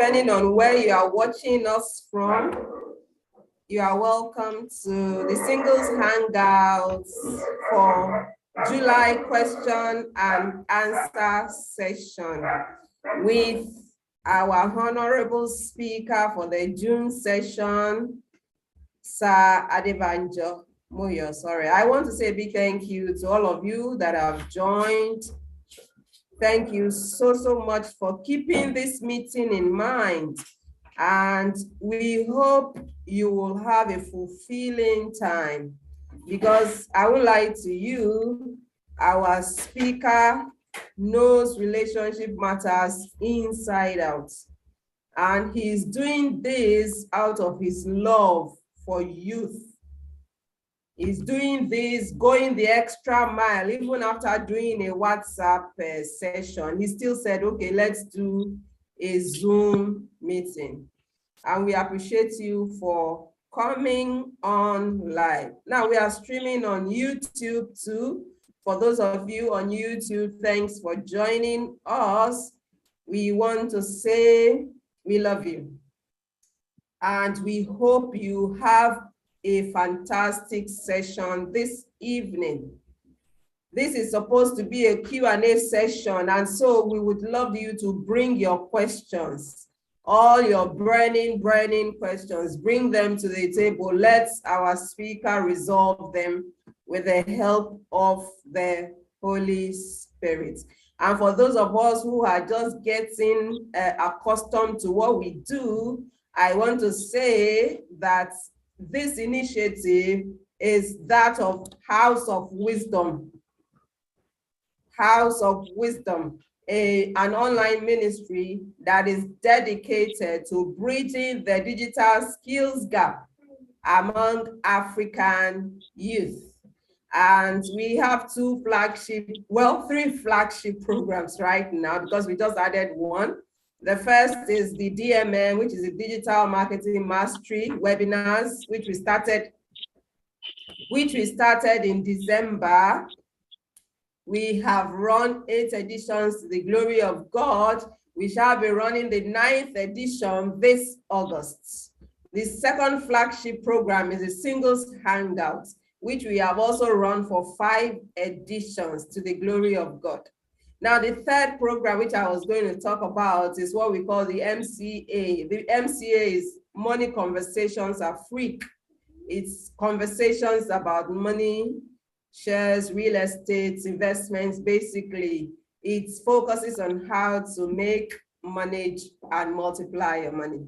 depending on where you are watching us from, you are welcome to the Singles Hangouts for July question and answer session with our honorable speaker for the June session, Sir Adebanjo. Moyosore. I want to say a big thank you to all of you that have joined. Thank you so much for keeping this meeting in mind. And we hope you will have a fulfilling time, because I will lie to you, our speaker knows relationship matters inside out. And he's doing this out of his love for youth. He's doing this, going the extra mile, even after doing a WhatsApp session. He still said, okay, let's do a Zoom meeting. And we appreciate you for coming on live. Now we are streaming on YouTube too. For those of you on YouTube, thanks for joining us. We want to say we love you. And we hope you have a fantastic session this evening. This is supposed to be a Q&A session, and so we would love you to bring your questions, all your burning questions, bring them to the table. Let our speaker resolve them with the help of the Holy Spirit. And for those of us who are just getting accustomed to what we do, I want to say that this initiative is that of House of Wisdom. House of Wisdom, an online ministry that is dedicated to bridging the digital skills gap among African youth. And we have three flagship programs right now, because we just added one. The first is the DMM, which is the Digital Marketing Mastery webinars, which we started in December. We have run 8 editions to the glory of God. We shall be running the 9th edition this August. The second flagship program is the Singles Hangout, which we have also run for 5 editions to the glory of God. Now, the third program, which I was going to talk about, is what we call the MCA. The MCA is Money Conversations Are Freak. It's conversations about money, shares, real estate, investments. Basically, it focuses on how to make, manage, and multiply your money.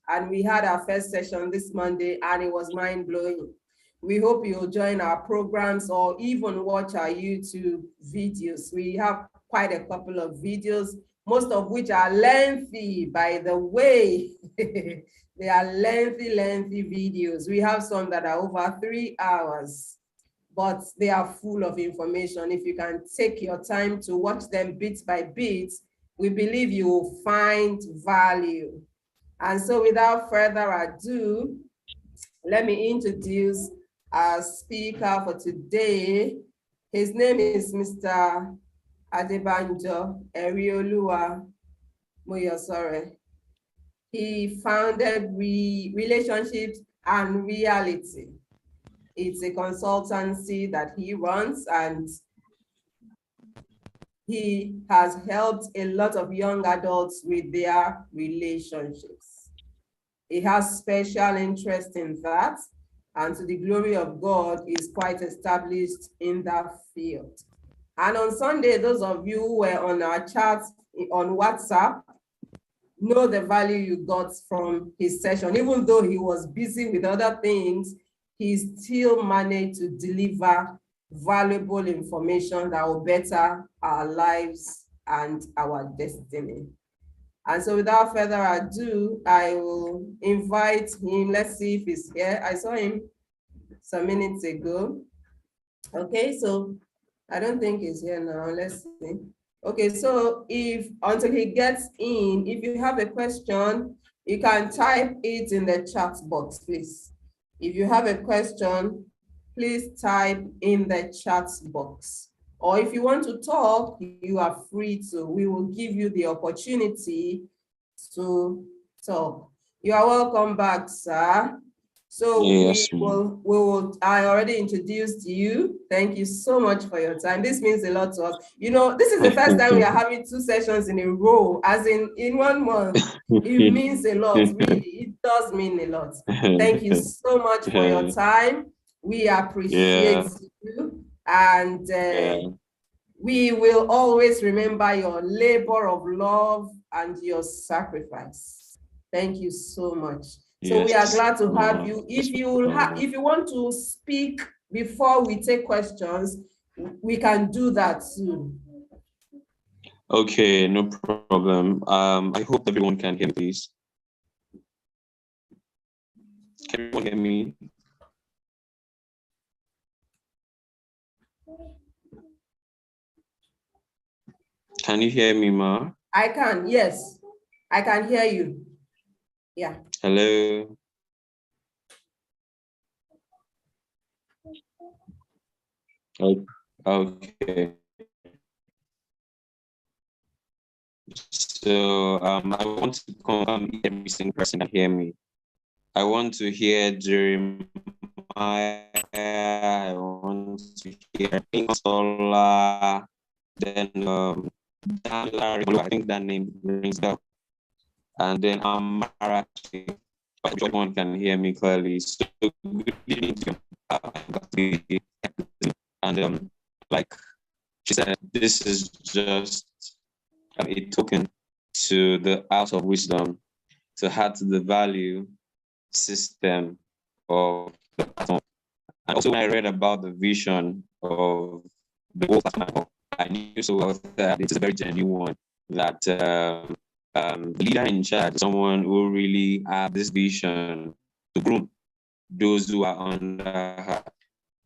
And we had our first session this Monday, and it was mind-blowing. We hope you'll join our programs or even watch our YouTube videos. We have quite a couple of videos, most of which are lengthy, by the way. They are lengthy videos. We have some that are over 3 hours, but they are full of information. If you can take your time to watch them bit by bit, we believe you will find value. And so without further ado, let me introduce our speaker for today. His name is Mr. Adebanjo Moyosore. He founded Relationships and Reality. It's a consultancy that he runs, and he has helped a lot of young adults with their relationships. He has special interest in that, and to the glory of God, is quite established in that field. And on Sunday, those of you who were on our chat on WhatsApp know the value you got from his session. Even though he was busy with other things, he still managed to deliver valuable information that will better our lives and our destiny. And so without further ado, I will invite him. Let's see if he's here. I saw him some minutes ago. Okay, so I don't think he's here now. Let's see. Okay, so until he gets in, if you have a question, you can type it in the chat box, please. If you have a question, please type in the chat box. Or if you want to talk, you are free to. We will give you the opportunity to talk. You are welcome back, sir. So yes, I already introduced you. Thank you so much for your time. This means a lot to us. You know, this is the first time we are having 2 sessions in a row, as in 1 month. It means a lot, really. It does mean a lot. Thank you so much for your time. We appreciate you. And we will always remember your labor of love and your sacrifice. Thank you so much. So we are glad to have you. If you want to speak before we take questions, we can do that soon. Okay, no problem. I hope everyone can hear me, please. Can everyone hear me? Can you hear me, Ma? I can, yes. I can hear you. Yeah. Hello. Okay. So I want to confirm every single person can hear me. I want to hear Jeremiah. I want to hear Sola. Then I think that name rings bell. And then Marachi. Everyone can hear me clearly. So good evening to you. And like she said, this is just a token to the House of Wisdom to add to the value system of the platform. And also when I read about the vision of the whole platform, I knew so well that it is a very genuine one, that the leader in charge, someone who really have this vision to groom those who are under her.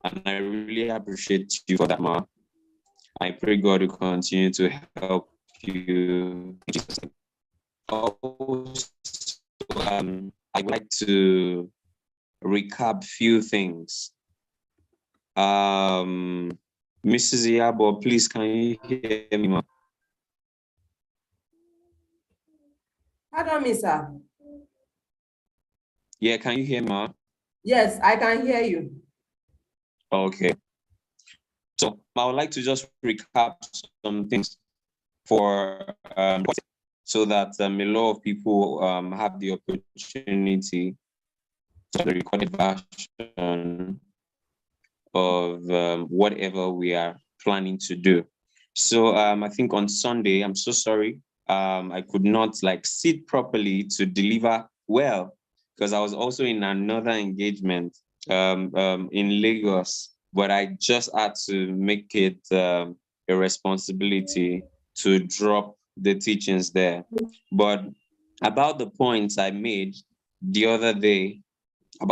And I really appreciate you for that, Ma. I pray God will continue to help you. Also, I would like to recap few things. Mrs. Iyabo, please, can you hear me, Ma? Pardon me, sir. Yeah, can you hear me, Ma? Yes, I can hear you. Okay. So I would like to just recap some things for so that a lot of people have the opportunity to the recorded version of whatever we are planning to do. So I think on Sunday, I'm so sorry, I could not sit properly to deliver well because I was also in another engagement in Lagos, but I just had to make it a responsibility to drop the teachings there. But about the points I made the other day, I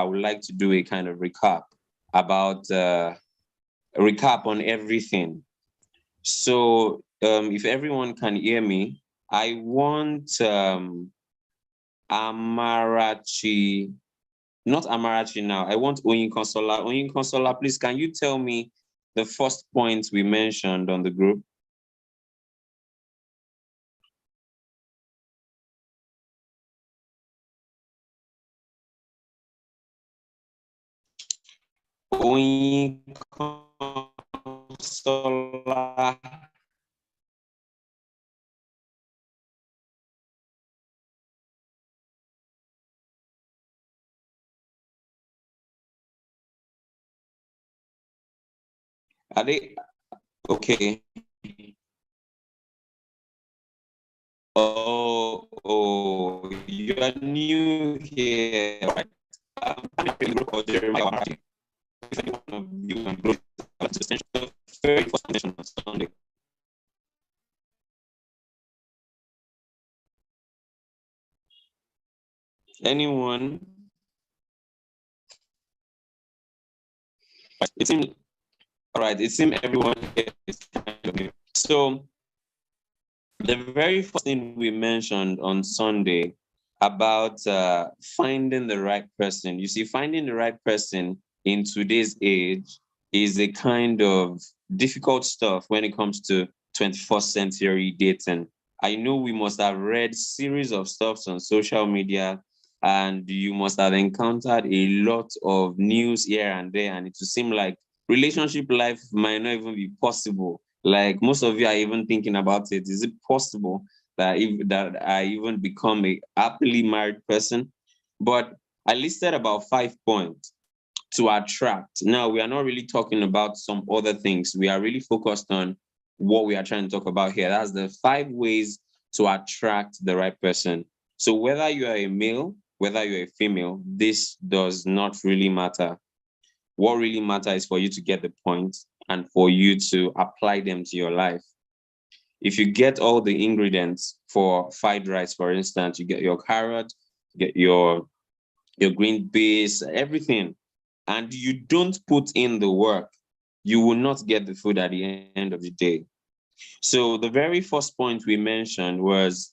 would like to do a kind of recap about recap on everything. So if everyone can hear me, I want Amarachi, not Amarachi now. I want Oyinkansola. Oyinkansola, please, can you tell me the first point we mentioned on the group? Oyinkansola. Are they okay? Oh, you are new here, right? If anyone of you can go to the very first session on Sunday. Anyone? It seems all right. It seems everyone here is kind of new. So the very first thing we mentioned on Sunday about finding the right person. You see, finding the right person in today's age is a kind of difficult stuff when it comes to 21st century dating. I know we must have read series of stuffs on social media, and you must have encountered a lot of news here and there, and it will seem like relationship life might not even be possible. Like most of you are even thinking about it. Is it possible that I even become a happily married person? But I listed about 5 points to attract. Now, we are not really talking about some other things. We are really focused on what we are trying to talk about here. That's the 5 ways to attract the right person. So whether you are a male, whether you're a female, this does not really matter. What really matters is for you to get the point and for you to apply them to your life. If you get all the ingredients for fried rice, for instance, you get your carrot, get your green beans, everything, and you don't put in the work, you will not get the food at the end of the day. So the very first point we mentioned was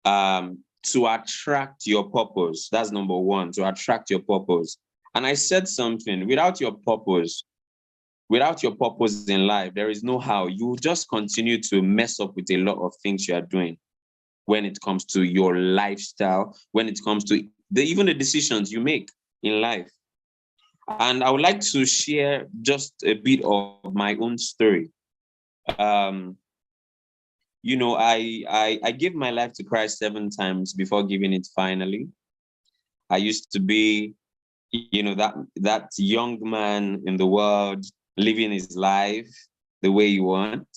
to attract your purpose. That's number one, to attract your purpose. And I said something, without your purpose in life, there is no how. You will just continue to mess up with a lot of things you are doing when it comes to your lifestyle, when it comes to even the decisions you make in life. And I would like to share just a bit of my own story. Um, I gave my life to Christ 7 times before giving it finally. I used to be, that young man in the world living his life the way you want.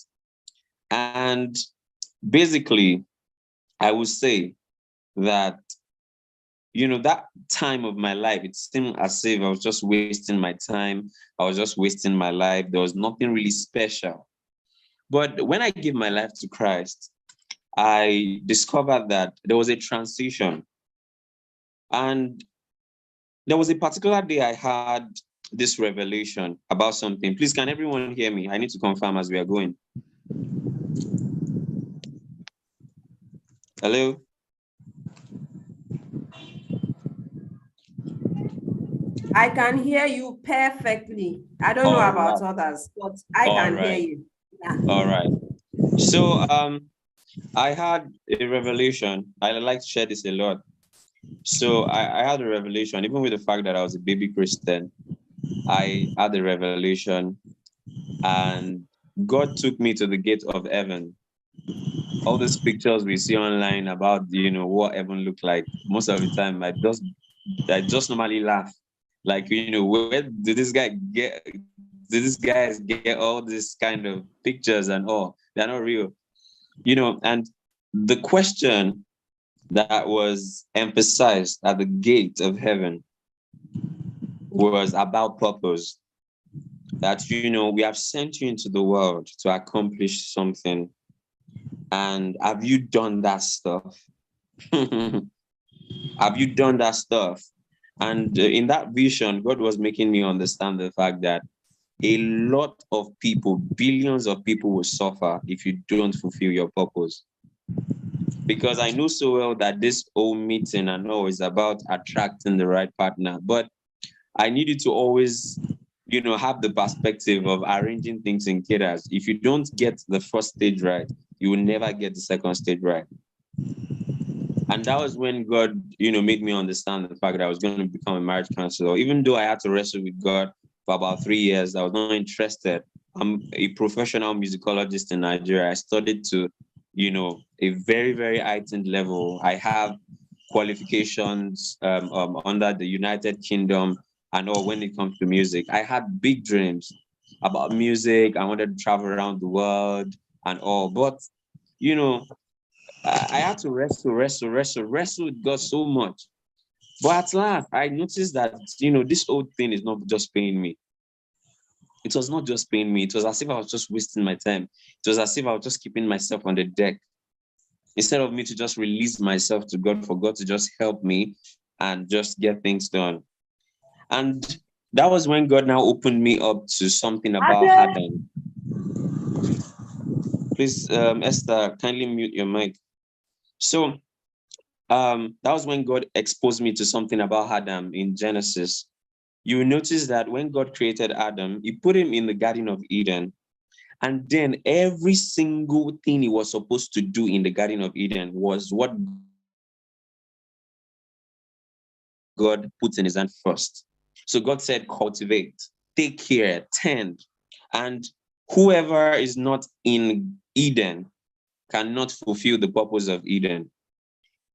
And basically, I would say that, that time of my life, it seemed as if I was just wasting my time. I was just wasting my life. There was nothing really special. But when I gave my life to Christ, I discovered that there was a transition. And there was a particular day I had this revelation about something. Please, can everyone hear me? I need to confirm as we are going. Hello? I can hear you perfectly. I don't know about others, but I can hear you. Yeah. All right. So I had a revelation. I like to share this a lot. So I had a revelation, even with the fact that I was a baby Christian. I had a revelation, and God took me to the gate of heaven. All these pictures we see online about, what heaven looked like, most of the time, I just normally laugh. Like, where did this guy get? Did these guys get all this kind of pictures and all? They're not real, And the question that was emphasized at the gate of heaven was about purpose. That, we have sent you into the world to accomplish something. And have you done that stuff? Have you done that stuff? And in that vision, God was making me understand the fact that a lot of people, billions of people will suffer if you don't fulfill your purpose. Because I know so well that this whole meeting and all is about attracting the right partner. But I needed to always, have the perspective of arranging things in cadres. If you don't get the first stage right, you will never get the second stage right. And that was when God, made me understand the fact that I was going to become a marriage counselor. Even though I had to wrestle with God for about 3 years, I was not interested. I'm a professional musicologist in Nigeria. I studied to, a very, very heightened level. I have qualifications under the United Kingdom and all when it comes to music. I had big dreams about music. I wanted to travel around the world and all. But, I had to wrestle with God so much. But at last, I noticed that, this old thing is not just paying me. It was not just paying me. It was as if I was just wasting my time. It was as if I was just keeping myself on the deck. Instead of me to just release myself to God, for God to just help me and just get things done. And that was when God now opened me up to something about Adam. Please, Esther, kindly mute your mic. So that was when God exposed me to something about Adam in Genesis. You will notice that when God created Adam, he put him in the Garden of Eden. And then every single thing he was supposed to do in the Garden of Eden was what God puts in his hand first. So God said, cultivate, take care, tend. And whoever is not in Eden cannot fulfill the purpose of Eden.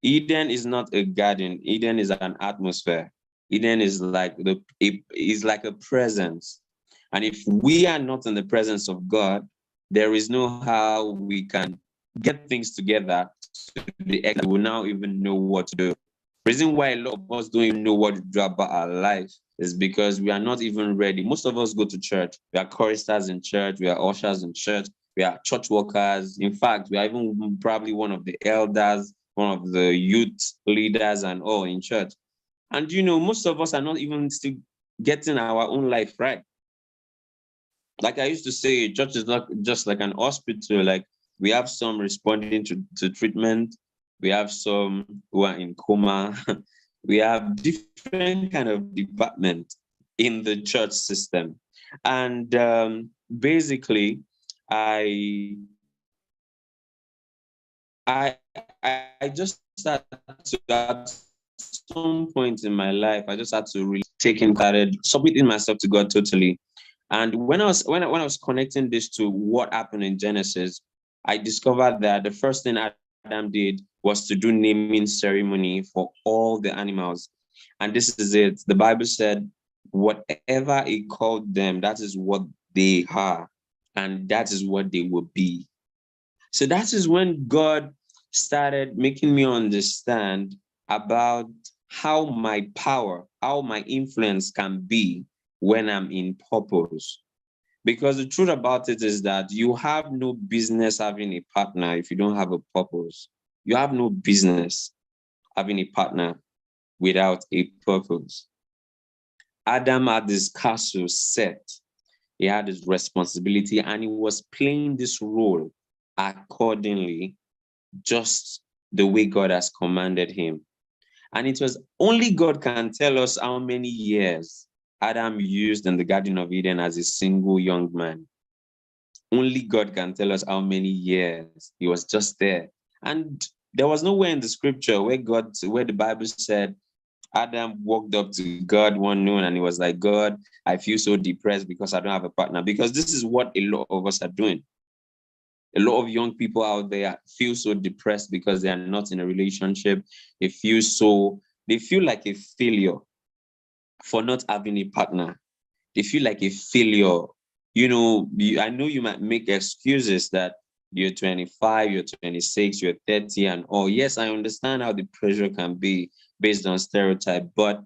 Eden is not a garden. Eden is an atmosphere. Eden is like a presence. And if we are not in the presence of God, there is no how we can get things together to the extent we will now even know what to do. The reason why a lot of us don't even know what to do about our life is because we are not even ready. Most of us go to church. We are choristers in church. We are ushers in church. We are church workers. In fact, we are even probably one of the elders, one of the youth leaders and all in church. And most of us are not even still getting our own life right. Like I used to say, church is not just like an hospital. Like we have some responding to treatment. We have some who are in coma. We have different kind of department in the church system. And basically, I just had to, at some point in my life, I just had to really started submitting myself to God totally. And when I was connecting this to what happened in Genesis, I discovered that the first thing Adam did was to do naming ceremony for all the animals. And this is it. The Bible said, whatever he called them, that is what they are, and that is what they will be. So that is when God started making me understand about how my power, how my influence can be when I'm in purpose. Because the truth about it is that you have no business having a partner if you don't have a purpose. You have no business having a partner without a purpose. Adam had this castle set. He had his responsibility and he was playing this role accordingly, just the way God has commanded him. And it was only God can tell us how many years Adam used in the Garden of Eden as a single young man. Only God can tell us how many years he was just there. And there was nowhere in the scripture where the Bible said Adam walked up to God one noon and he was like, God, I feel so depressed because I don't have a partner. Because this is what a lot of us are doing. A lot of young people out there feel so depressed because they are not in a relationship. They feel like a failure for not having a partner. They feel like a failure. I know you might make excuses that you're 25, you're 26, you're 30, and all. Yes, I understand how the pressure can be based on stereotype, but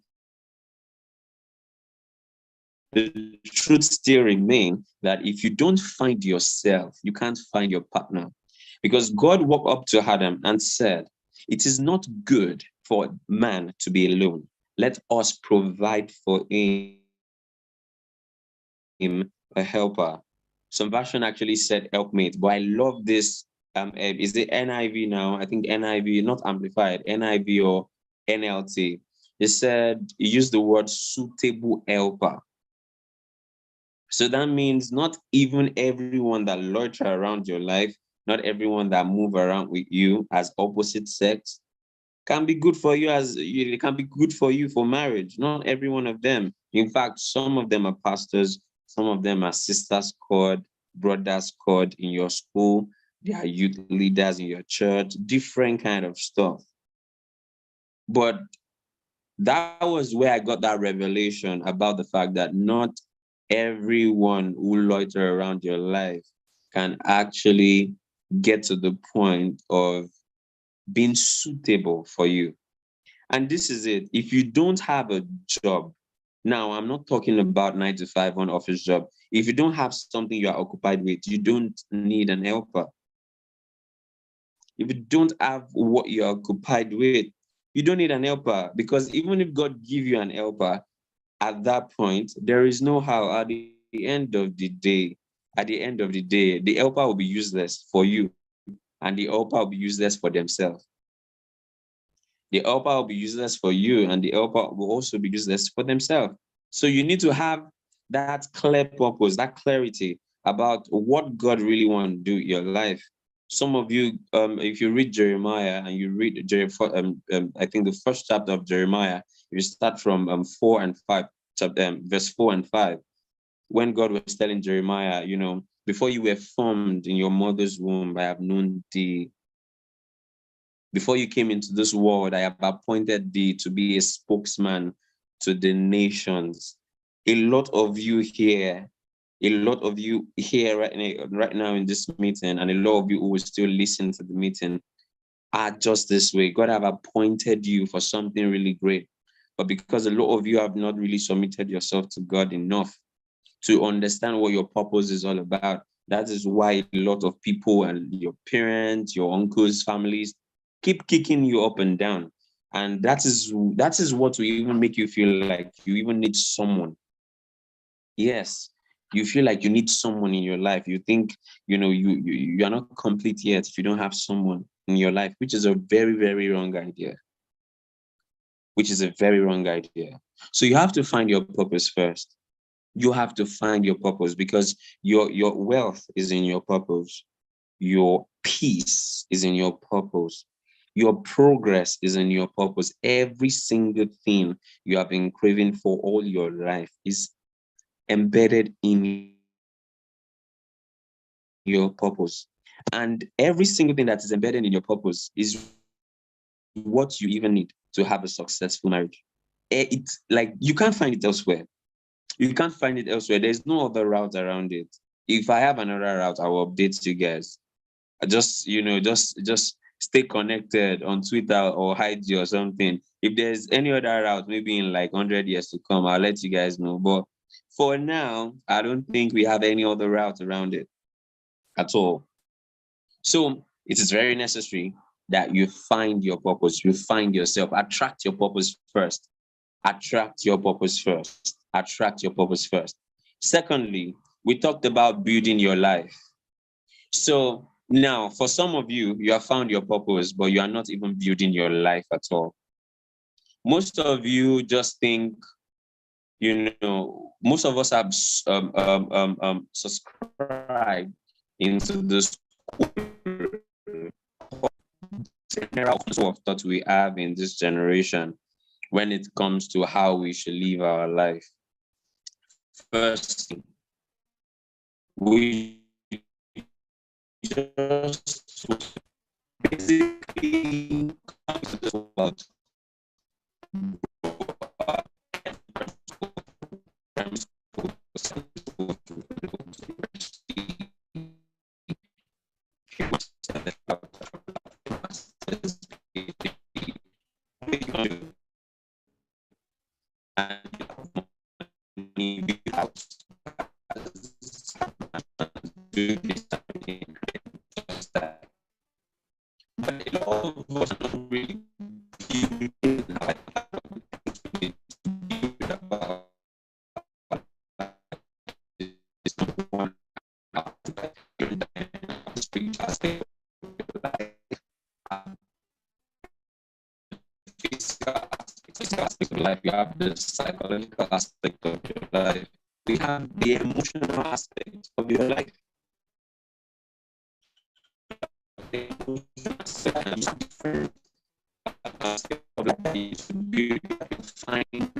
the truth still remains that if you don't find yourself, you can't find your partner. Because God walked up to Adam and said, it is not good for man to be alone. Let us provide for him a helper. Some version actually said helpmate, but I love this. Is it NIV now? I think NIV, not amplified, NIV or NLT. It said, it used the word suitable helper. So that means not even everyone that loiter around your life, not everyone that move around with you as opposite sex can be good for you it can be good for you for marriage. Not every one of them. In fact, some of them are pastors, some of them are sisters called, brothers called in your school, they are youth leaders in your church, different kind of stuff. But that was where I got that revelation about the fact that not everyone who loiter around your life can actually get to the point of being suitable for you. And this is it. If you don't have a job, now I'm not talking about 9 to 5 on office job. If you don't have something you are occupied with, you don't need an helper. If you don't have what you're occupied with, you don't need an helper, because even if God give you an helper, at that point, there is no how. At the end of the day, the helper will be useless for you, and the helper will be useless for themselves. The helper will be useless for you, and the helper will also be useless for themselves. So you need to have that clear purpose, that clarity about what God really wants to do in your life. Some of you, if you read Jeremiah and you read I think the first chapter of Jeremiah, you start from 4 and 5, verse 4 and 5, when God was telling Jeremiah, before you were formed in your mother's womb, I have known thee. Before you came into this world, I have appointed thee to be a spokesman to the nations. A lot of you here right now in this meeting, and a lot of you who will still listen to the meeting, are just this way. God have appointed you for something really great. But because a lot of you have not really submitted yourself to God enough to understand what your purpose is all about, that is why a lot of people and your parents, your uncles, families keep kicking you up and down. And that is what will even make you feel like you even need someone. Yes, you feel like you need someone in your life. You think, you are not complete yet if you don't have someone in your life, which is a very, very wrong idea. So you have to find your purpose first. You have to find your purpose, because your wealth is in your purpose. Your peace is in your purpose. Your progress is in your purpose. Every single thing you have been craving for all your life is embedded in your purpose. And every single thing that is embedded in your purpose is what you even need to have a successful marriage. It's like you can't find it elsewhere. There's no other route around it. If I have another route, I will update you guys. Just stay connected on Twitter or IG or something. If there's any other route, maybe in like 100 years to come, I'll let you guys know. But for now, I don't think we have any other route around it at all. So it is very necessary that you find your purpose, you find yourself, attract your purpose first. Secondly, we talked about building your life. So now, for some of you, you have found your purpose, but you are not even building your life at all. Most of you just think, most of us have subscribed into this general thought we have in this generation when it comes to how we should live our life. First, we just basically come to this world but a lot of us are not really life, you have the psychological aspect of your life, we have the emotional aspect of your life. Different aspects of life you should be find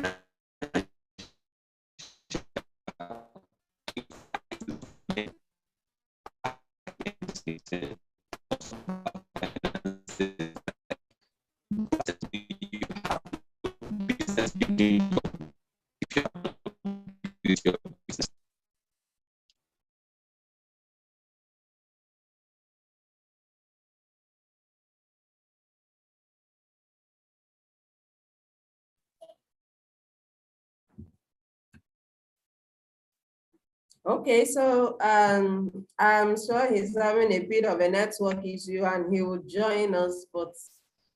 Okay, so I'm sure he's having a bit of a network issue and he will join us, but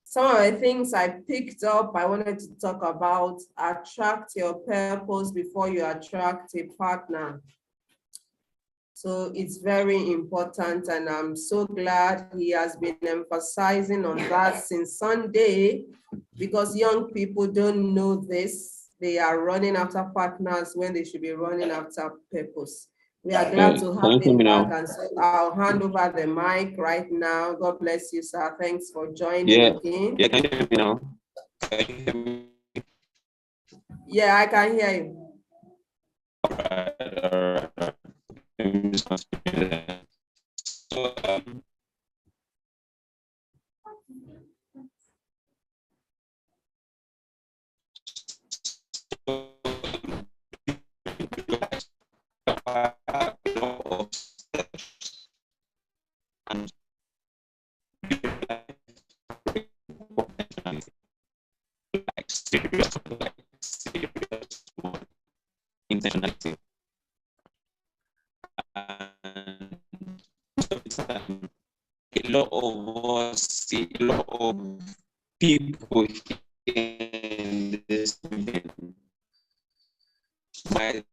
some of the things I picked up, I wanted to talk about: attract your purpose before you attract a partner. So it's very important, and I'm so glad he has been emphasizing on that since Sunday, because young people don't know this. They are running after partners when they should be running after purpose. We are glad to have him back, now? and so I'll hand over the mic right now. God bless you, sir. Thanks for joining again. Yeah, can you hear me now? Can you hear me? Yeah, I can hear you. All right. So, and like serious intentionality. And a lot of us, a lot of people in this event might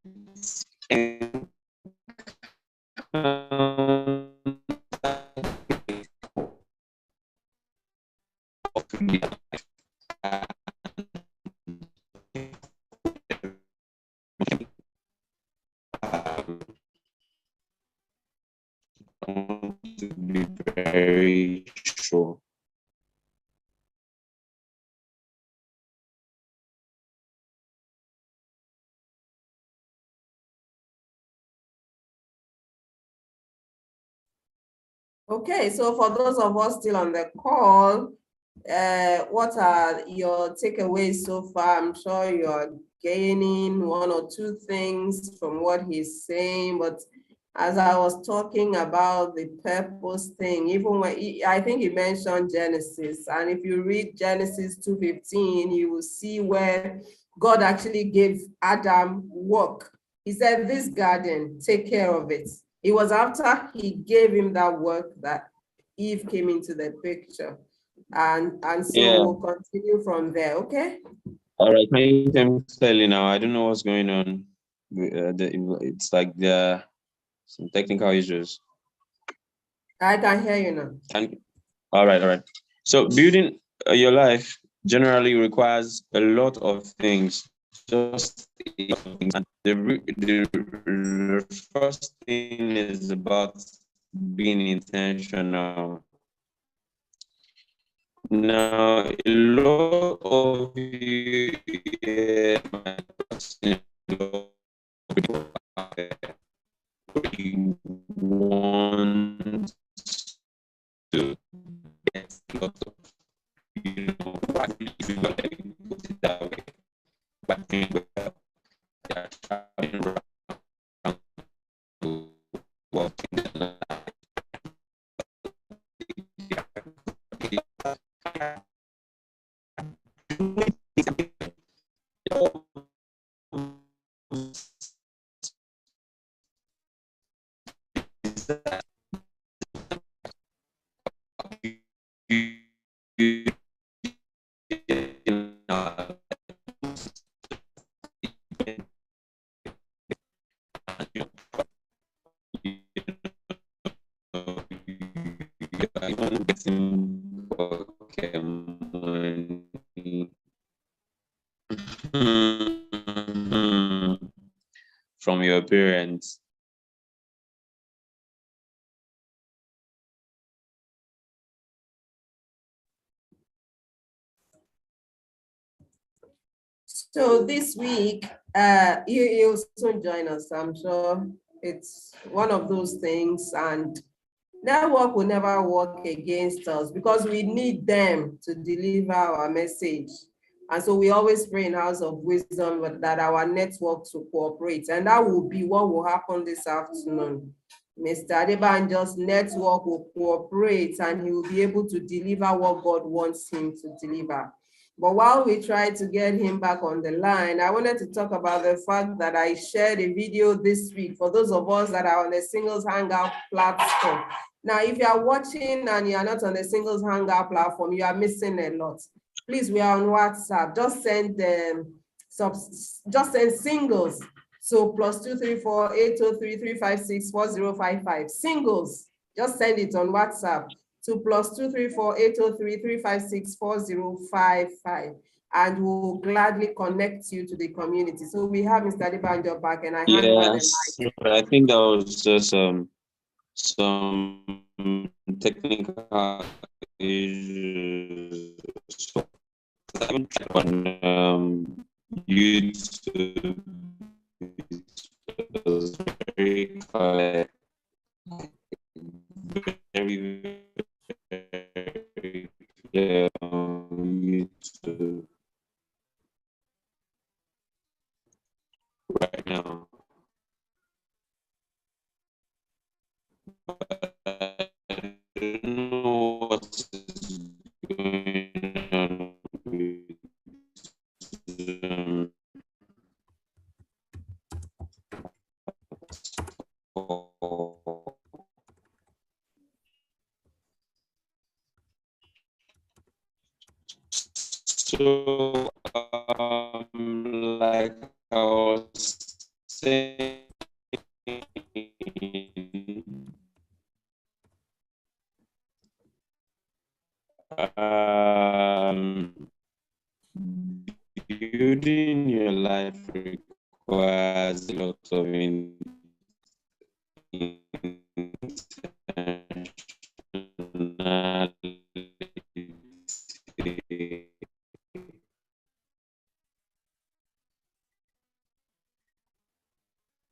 to be very sure. Okay, so for those of us still on the call, what are your takeaways so far? I'm sure you're gaining one or two things from what he's saying, but as I was talking about the purpose thing, even when I think he mentioned Genesis, and if you read Genesis 2:15, you will see where God actually gave Adam work. He said, this garden, take care of it. It was after he gave him that work that Eve came into the picture. And so we'll continue from there, okay? All right, can you hear me clearly now? I don't know what's going on. It's like there are some technical issues. I can hear you now. All right. So building your life generally requires a lot of things. Just and the first thing is about being intentional. Now, a lot of you want to get a lot of, if you got to put it that way, but they are traveling around to work in the life. Even getting from your parents. So this week, you'll soon join us. I'm sure it's one of those things, and network will never work against us because we need them to deliver our message. And so we always pray in House of Wisdom that our network to cooperate, and that will be what will happen this afternoon. Mr. Adebanjo's network will cooperate, and he will be able to deliver what God wants him to deliver. But while we try to get him back on the line, I wanted to talk about the fact that I shared a video this week for those of us that are on the Singles Hangout platform. Now, if you are watching and you are not on the Singles Hangout platform, you are missing a lot. Please, we are on WhatsApp. Just send singles. So +234 803 356 4055. Singles. Just send it on WhatsApp to +234 803 356 4055. and will gladly connect you to the community. So we have Mr. Adebanjo back, and I hand over the Yes, mic. I think that was just some technical issues. So I haven't tried on YouTube. It was very clear, very, very clear on YouTube right now. I don't know what is going on with Zoom. So, like I was saying, building your life requires a lot of intentionality.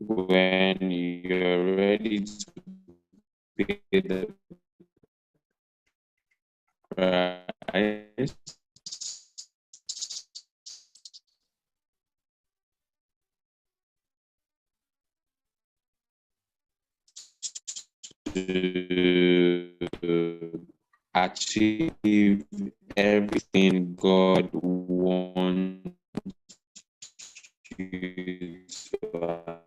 When you're ready to pay the price, to achieve everything God wants you to.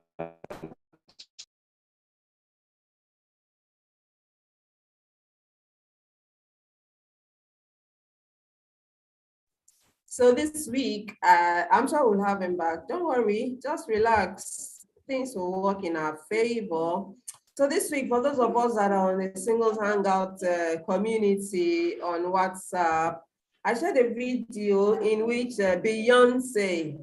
So this week, I'm sure we'll have him back. Don't worry, just relax. Things will work in our favor. So this week, for those of us that are on the Singles Hangout community on WhatsApp, I shared a video in which Beyonce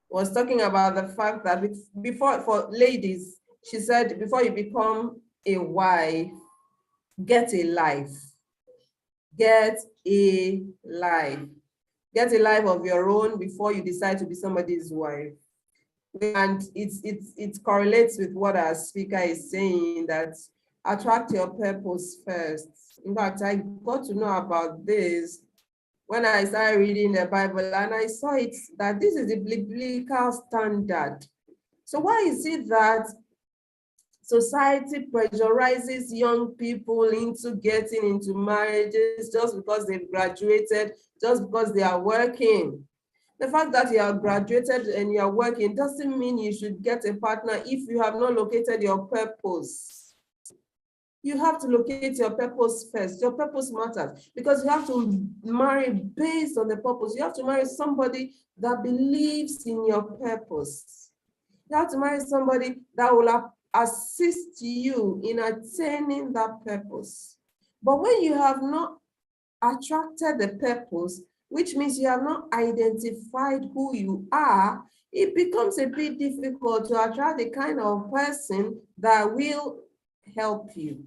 was talking about the fact that before, for ladies, she said, before you become a wife, get a life. Get a life. Get a life of your own before you decide to be somebody's wife. And it correlates with what our speaker is saying, that attract your purpose first. In fact, I got to know about this when I started reading the Bible, and I saw it that this is the biblical standard. So why is it that society pressurizes young people into getting into marriages just because they've graduated, just because they are working? The fact that you are graduated and you are working doesn't mean you should get a partner if you have not located your purpose. You have to locate your purpose first. Your purpose matters because you have to marry based on the purpose. You have to marry somebody that believes in your purpose. You have to marry somebody that will assist you in attaining that purpose. But when you have not attracted the purpose, which means you have not identified who you are, it becomes a bit difficult to attract the kind of person that will help you.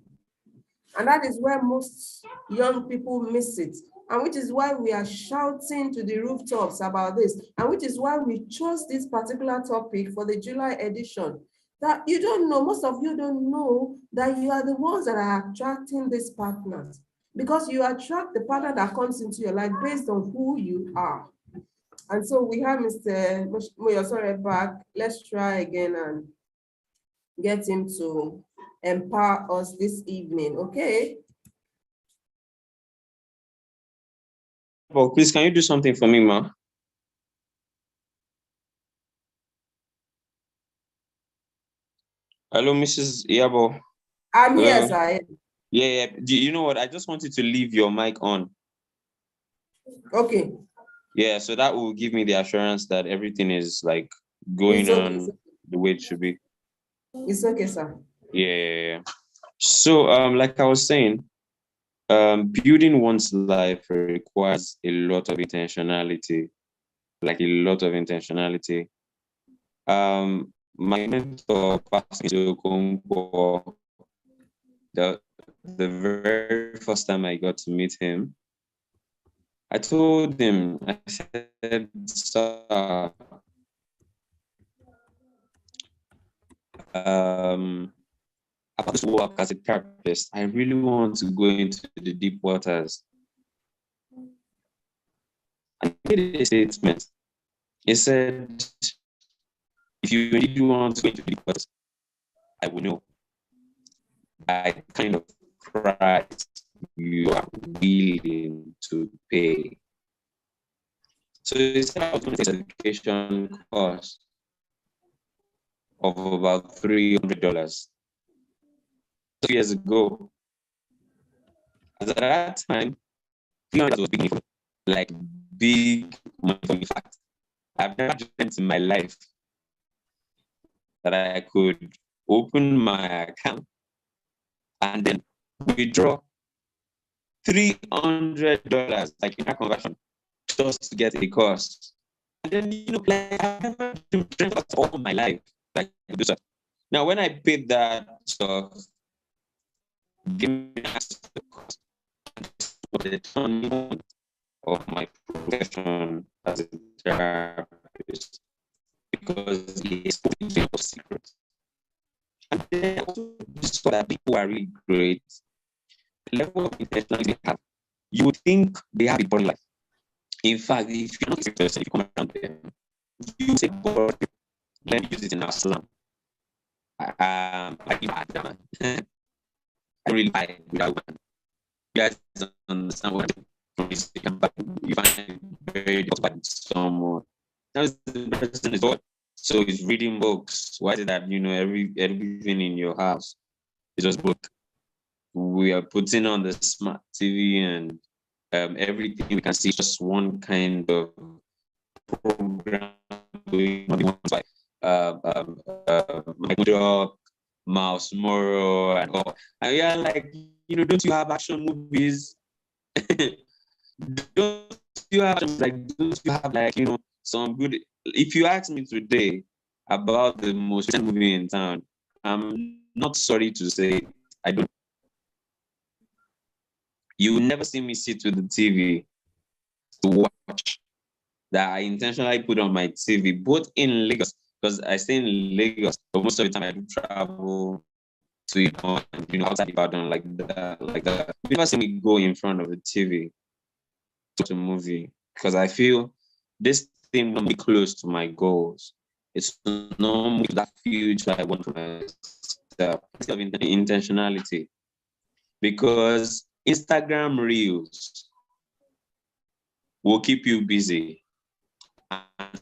And that is where most young people miss it. And which is why we are shouting to the rooftops about this. And which is why we chose this particular topic for the July edition. That you don't know, most of you don't know that you are the ones that are attracting these partners. Because you attract the partner that comes into your life based on who you are. And so we have Mr. Moyosore back. Let's try again and get him to empower us this evening, okay? Oh, please, can you do something for me, ma? Hello, Mrs. Iyabo. I'm here, Hello. sir. Yeah. You know what? I just wanted to leave your mic on. Okay. Yeah, so that will give me the assurance that everything is like going on the way it should be. It's okay, sir. Yeah. So, like I was saying, building one's life requires a lot of intentionality. like a lot of intentionality. My mentor passed into Congo. The very first time I got to meet him, I told him, I said, sir, about this work as a therapist, I really want to go into the deep waters. And he made a statement. He said, if you really want to go into the deep waters, I will know by the kind of price you are willing to pay. So he said I was going to take an education cost of about $300. 2 years ago, at that time, $300 was big money for me, like big money for me. In fact, I've never dreamt in my life that I could open my account and then withdraw $300, like in that conversion, just to get a course. And then, like I've never dreamt of all my life, like do that. Now, when I paid that stuff, give me access to the course the turning of my profession as a therapist, because he exposed me of secrets. And then I also saw that people are really great. The level of intentionality they have, you would think they have a boring life. In fact, if you're not a person, if you come around them, you say boring. Let me use it in our slang. I don't really buy it without one. You guys understand what I'm saying, but you find it very difficult by someone. Now the person is bored, so he's reading books. Why is it that everything in your house is just book? We are putting on the smart TV and everything we can see is just one kind of program going on. Michael Mouse Moro and all. And we are like, don't you have action movies? Don't you have some good? If you ask me today about the most recent movie in town, I'm not sorry to say I don't. You will never see me sit with the TV to watch that I intentionally put on my TV, both in Lagos, because I stay in Lagos, but most of the time I do travel to outside Ibadan like that. You never see me go in front of the TV to watch a movie, because I feel this thing will be close to my goals. It's not that future I want for myself. It's of intentionality, because Instagram Reels will keep you busy. And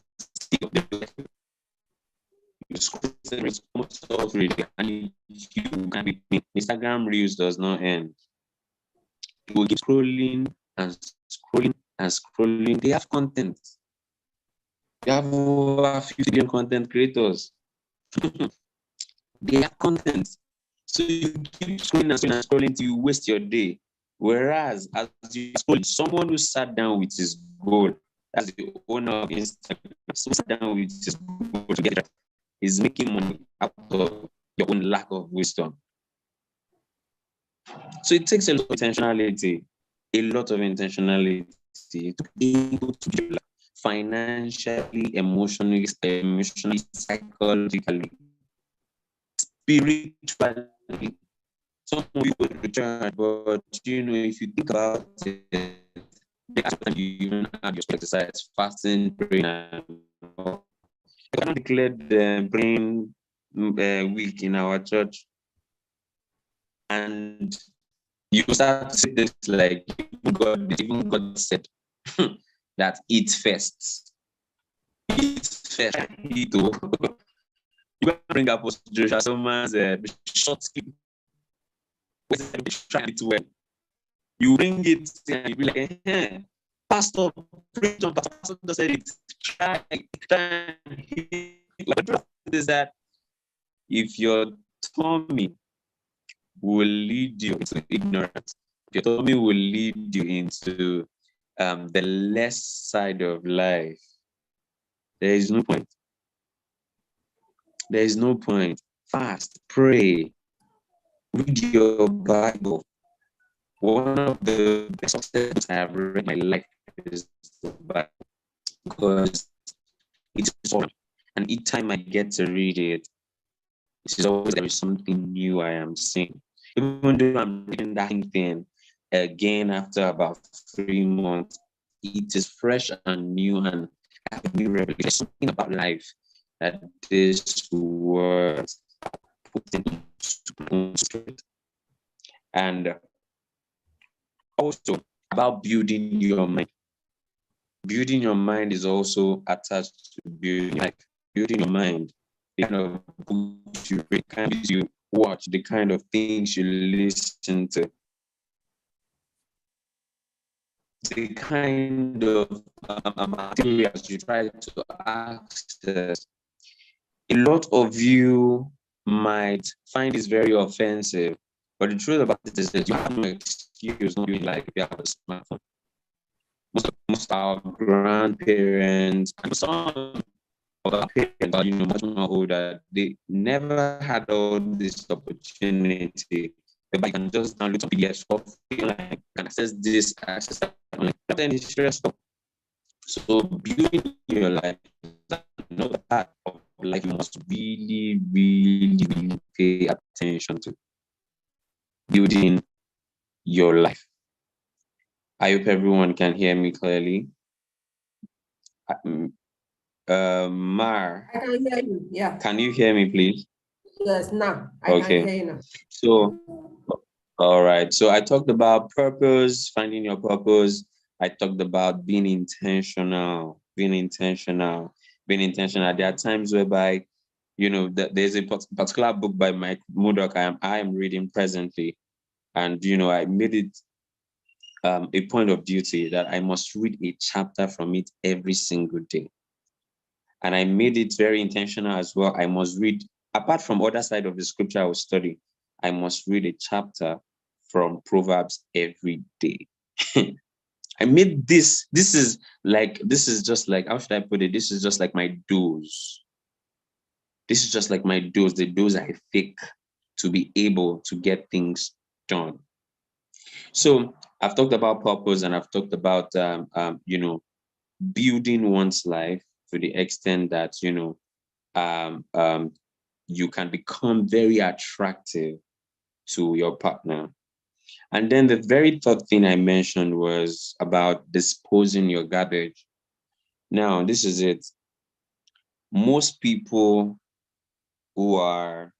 Instagram Reels does not end. You will keep scrolling and scrolling and scrolling. They have content. They have over 50 million content creators. They have content. So you keep scrolling and scrolling and scrolling till you waste your day. Whereas as you scroll, someone who sat down with his goal, as the owner of Instagram, so sat down with his goal to get it, is making money out of your own lack of wisdom. So it takes a lot of intentionality to be able to be financially, emotionally, psychologically, spiritually. Some people return, but if you think about it, you don't have your exercise, fasting, praying, and all. I declared the praying week in our church, and you start to say this like even God said that eat first. Eat first. Eat. You bring up Joshua Soman's short clip. Try it well. You bring it and you be like, Pastor, preach on Pastor said it. Try. Like, is that if your tummy will lead you into ignorance, if your tummy will lead you into the less side of life, There is no point. There is no point. Fast, pray, read your Bible. One of the best books I have read in my life is the Bible, because it's all, and each time I get to read it, it is always there is something new I am seeing. Even though I'm reading that thing again after about 3 months, it is fresh and new, and I have a new revelation. There's something about life that this word puts into spirit. And also about building your mind. Building your mind is also attached to building life. Building your mind, the kind of books you read, the kind of videos you watch, the kind of things you listen to, the kind of materials you try to access. A lot of you might find this very offensive, but the truth about it is that you have no excuse not doing like you have a smartphone. Most of our grandparents and some of our parents are, much more older. They never had all this opportunity. But you can just download some PDFs for free, like, can access this, access that. Then it's stressful. So building your life is another part of life you must really, really, really pay attention to. Building your life. I hope everyone can hear me clearly. Mar. I can hear you. Yeah. Can you hear me, please? Yes, now I can hear you now. So, all right. So I talked about purpose, finding your purpose. I talked about being intentional. There are times whereby, there's a particular book by Mike Murdoch I am reading presently, and I made it a point of duty that I must read a chapter from it every single day. And I made it very intentional as well. I must read, apart from other side of the scripture I will study, I must read a chapter from Proverbs every day. I made this is just like, how should I put it? This is just like my dose. This is just like my dose, the dose I take to be able to get things done. So I've talked about purpose, and I've talked about, building one's life to the extent that, you can become very attractive to your partner. And then the very third thing I mentioned was about disposing your garbage. Now, this is it. Most people who are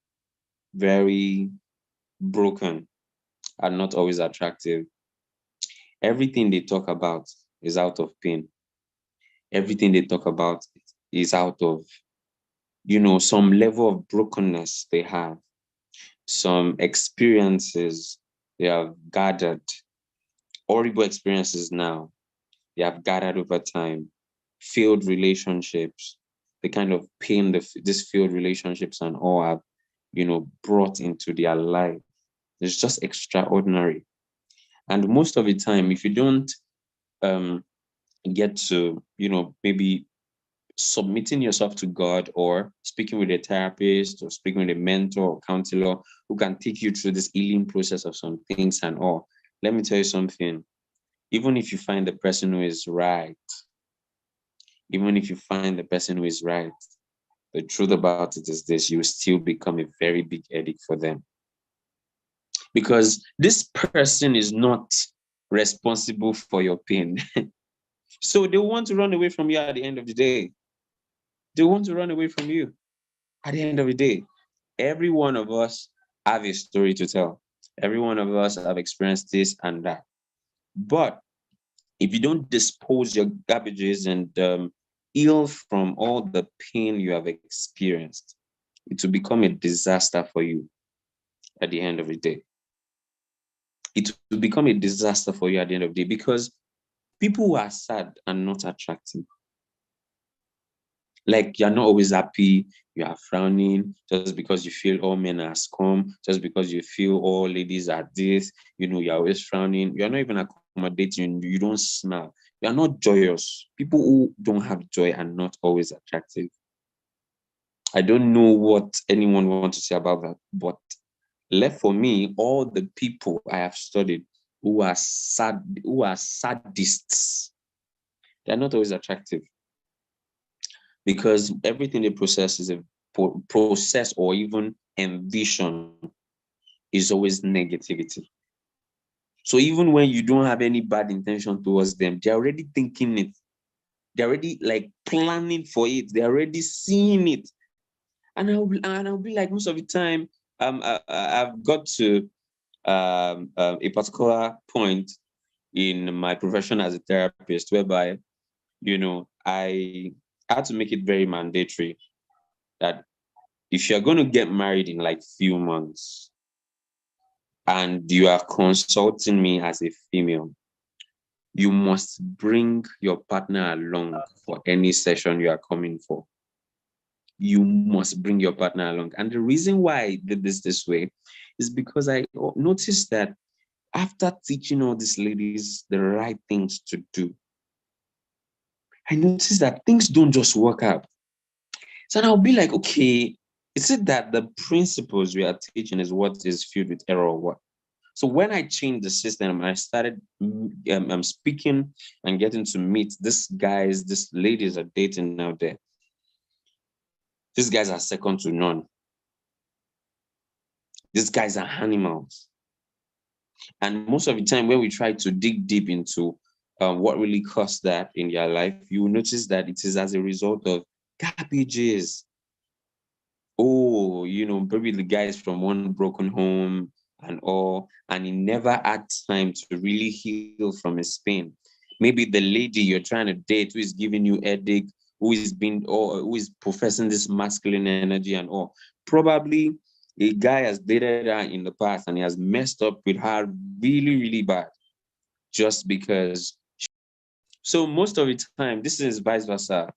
very broken are not always attractive. Everything they talk about is out of pain. Everything they talk about is out of, some level of brokenness they have, some experiences they have gathered, horrible experiences now they have gathered over time, failed relationships, the kind of pain these failed relationships and all have, brought into their life. It's just extraordinary. And most of the time, if you don't get to, maybe submitting yourself to God, or speaking with a therapist, or speaking with a mentor or counselor who can take you through this healing process of some things and all, let me tell you something. Even if you find the person who is right, the truth about it is this: you still become a very big headache for them. Because this person is not responsible for your pain. So they want to run away from you at the end of the day. They want to run away from you at the end of the day. Every one of us have a story to tell. Every one of us have experienced this and that. But if you don't dispose your garbages and heal from all the pain you have experienced, it will become a disaster for you at the end of the day. It will become a disaster for you at the end of the day, because people who are sad are not attractive. Like, you're not always happy, you are frowning just because you feel all men are scum, just because you feel all ladies are this, you're always frowning, you're not even accommodating, you don't smile. You are not joyous. People who don't have joy are not always attractive. I don't know what anyone wants to say about that, but left for me, all the people I have studied who are sadists, they're not always attractive, because everything they process is a process or even envision is always negativity. So even when you don't have any bad intention towards them, they're already thinking it. They're already like planning for it. They're already seeing it. And I'll be like, most of the time, I've got to a particular point in my profession as a therapist whereby, I had to make it very mandatory that if you're going to get married in like few months and you are consulting me as a female, you must bring your partner along for any session you are coming for. You must bring your partner along. And the reason why I did this way is because I noticed that after teaching all these ladies the right things to do, I noticed that things don't just work out. So I'll be like, okay, is it that the principles we are teaching is what is filled with error or what? So when I changed the system, I started speaking and getting to meet these guys, these ladies are dating out there. These guys are second to none. These guys are animals. And most of the time when we try to dig deep into what really caused that in their life, you will notice that it is as a result of garbages. Oh, maybe the guy is from one broken home and all, and he never had time to really heal from his pain. Maybe the lady you're trying to date who is giving you headache, who is professing this masculine energy and all. Probably a guy has dated her in the past and he has messed up with her really, really bad just because. So most of the time, this is vice versa.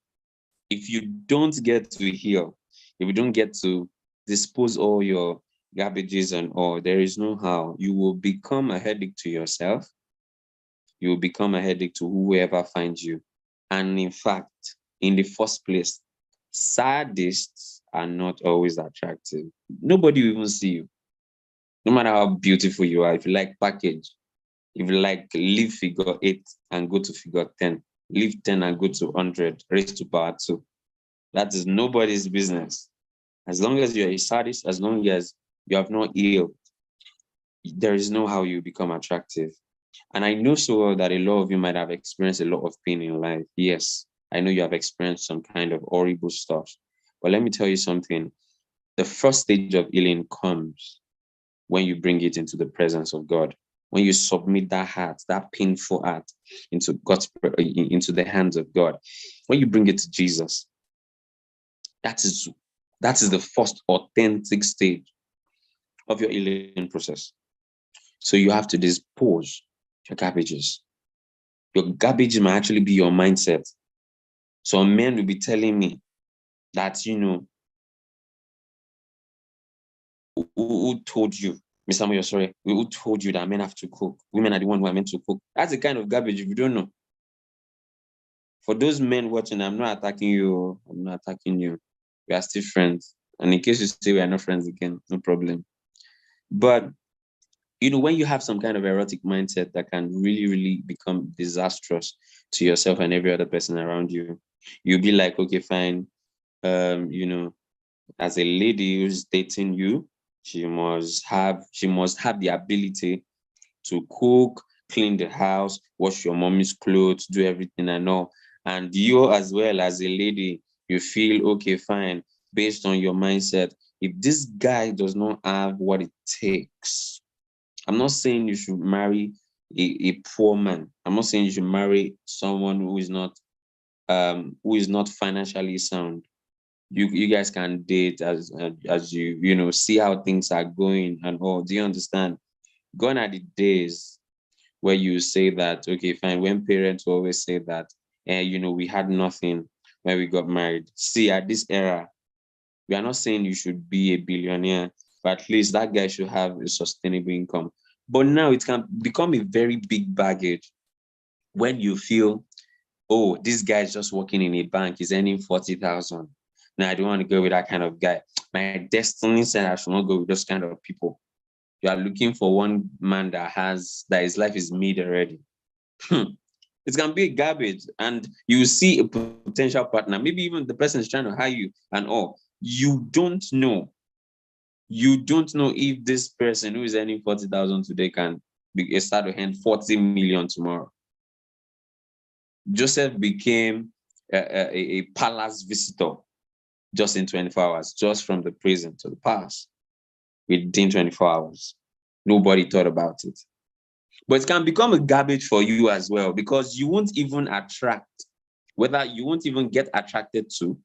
If you don't get to heal, if you don't get to dispose all your garbages and all, there is no how. You will become a headache to yourself. You will become a headache to whoever finds you. And in fact, in the first place, sadists are not always attractive. Nobody will even see you. No matter how beautiful you are, if you like package, if you like leave figure 8 and go to figure 10, leave 10 and go to 100, raise to power 2. That is nobody's business. As long as you're a sadist, as long as you have not healed, there is no how you become attractive. And I know so well that a lot of you might have experienced a lot of pain in life. Yes, I know you have experienced some kind of horrible stuff. But let me tell you something. The first stage of healing comes when you bring it into the presence of God. When you submit that heart, that painful heart, into the hands of God. When you bring it to Jesus, that is the first authentic stage of your healing process. So you have to dispose your garbages. Your garbage might actually be your mindset. Some men will be telling me that, who told you, Mr. Moyosore, who told you that men have to cook? Women are the ones who are meant to cook. That's the kind of garbage if you don't know. For those men watching, I'm not attacking you. I'm not attacking you. We are still friends. And in case you say we are not friends again, no problem. But, when you have some kind of erotic mindset that can really, really become disastrous to yourself and every other person around you, you'll be like, okay, fine. As a lady who's dating you, she must have the ability to cook, clean the house, wash your mommy's clothes, do everything and all. And you as well as a lady, you feel, okay, fine, based on your mindset, if this guy does not have what it takes, I'm not saying you should marry a poor man. I'm not saying you should marry someone who is not financially sound. You guys can date as you see how things are going and all. Do you understand? Gone are the days where you say that, okay, fine, when parents always say that, we had nothing when we got married. See, at this era, we are not saying you should be a billionaire, but at least that guy should have a sustainable income. But now it can become a very big baggage when you feel oh, this guy is just working in a bank, he's earning 40,000. No, I don't want to go with that kind of guy. My destiny said I should not go with those kind of people. You are looking for one man that his life is made already. It can be garbage, and you see a potential partner. Maybe even the person is trying to hire you and all. You don't know. You don't know if this person who is earning 40,000 today can start to earn 40 million tomorrow. Joseph became a palace visitor just in 24 hours, just from the prison to the palace within 24 hours. Nobody thought about it. But it can become a garbage for you as well, because you won't even you won't even get attracted to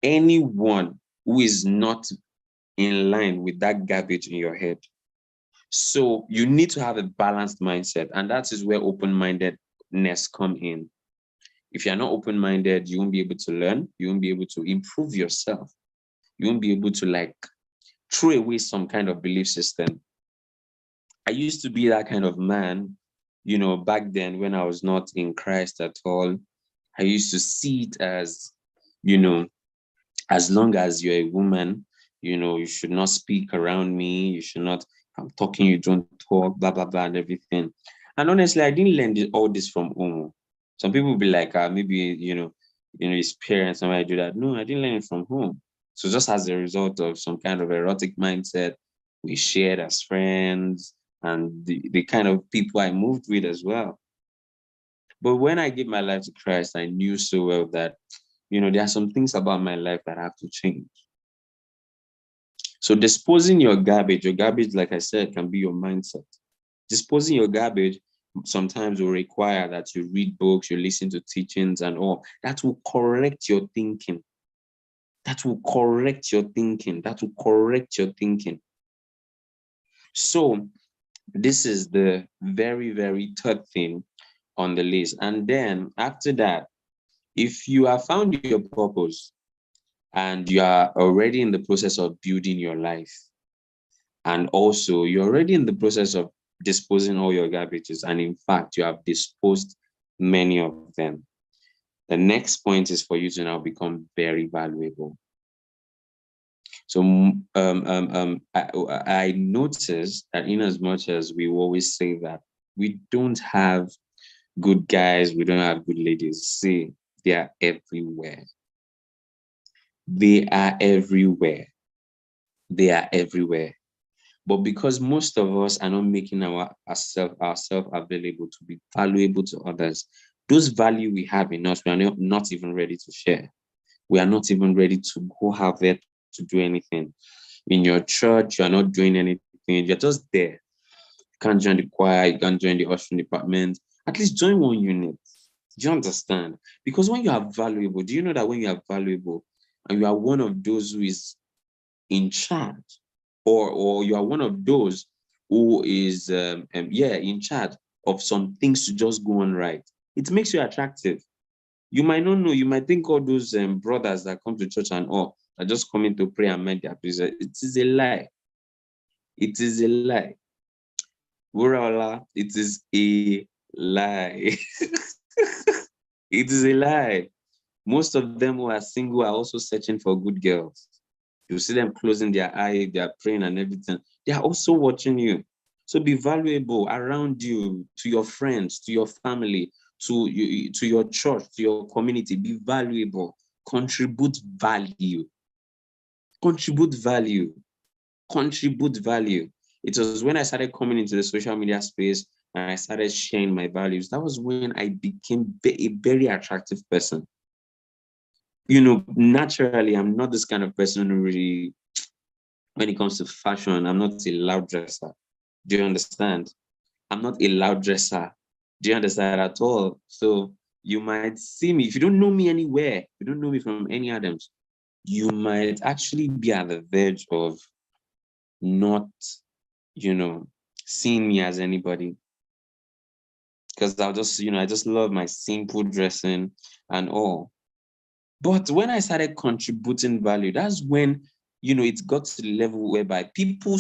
anyone who is not in line with that garbage in your head. So you need to have a balanced mindset, and that is where open-mindedness come in. If you're not open-minded, you won't be able to learn, you won't be able to improve yourself, you won't be able to throw away some kind of belief system. I used to be that kind of man, back then when I was not in Christ at all. I used to see it as, as long as you're a woman, you should not speak around me. You should not, if I'm talking, you don't talk, blah, blah, blah, and everything. And honestly, I didn't learn all this from home. Some people will be like, maybe, his parents, somebody do that. No, I didn't learn it from home. So just as a result of some kind of erotic mindset we shared as friends, and the kind of people I moved with as well. But when I gave my life to Christ, I knew so well that, there are some things about my life that have to change. So disposing your garbage, like I said, can be your mindset. Disposing your garbage sometimes will require that you read books, you listen to teachings and all. That will correct your thinking. That will correct your thinking. That will correct your thinking. So this is the very, very third thing on the list. And then after that, if you have found your purpose and you are already in the process of building your life, and also you're already in the process of disposing all your garbages, and in fact, you have disposed many of them, the next point is for you to now become very valuable. So I noticed that in as much as we always say that we don't have good guys, we don't have good ladies, see, they are everywhere. They are everywhere. They are everywhere. But because most of us are not making ourselves available to be valuable to others, those value we have in us, we are not even ready to share. We are not even ready to go out there to do anything. In your church, you are not doing anything. You're just there. You can't join the choir. You can't join the ushering department. At least join one unit. Do you understand? Because when you are valuable, do you know that when you are valuable and you are one of those who is in charge, or you are one of those who is in charge of some things to just go on right, it makes you attractive. You might not know, you might think all those brothers that come to church and all are just coming to pray and make their prayers. It is a lie. It is a lie. Wurala, it is a lie. It is a lie. Most of them who are single are also searching for good girls. You see them closing their eye, they are praying and everything. They are also watching you. So be valuable around you, to your friends, to your family, to your church, to your community. Be valuable. Contribute value. Contribute value. Contribute value. It was when I started coming into the social media space and I started sharing my values. That was when I became a very attractive person. Naturally, I'm not this kind of person who really, when it comes to fashion, I'm not a loud dresser. Do you understand? I'm not a loud dresser. Do you understand at all? So you might see me, if you don't know me anywhere, you don't know me from any Adams, you might actually be at the verge of not, seeing me as anybody. Because I just love my simple dressing and all. But when I started contributing value, that's when, it got to the level whereby people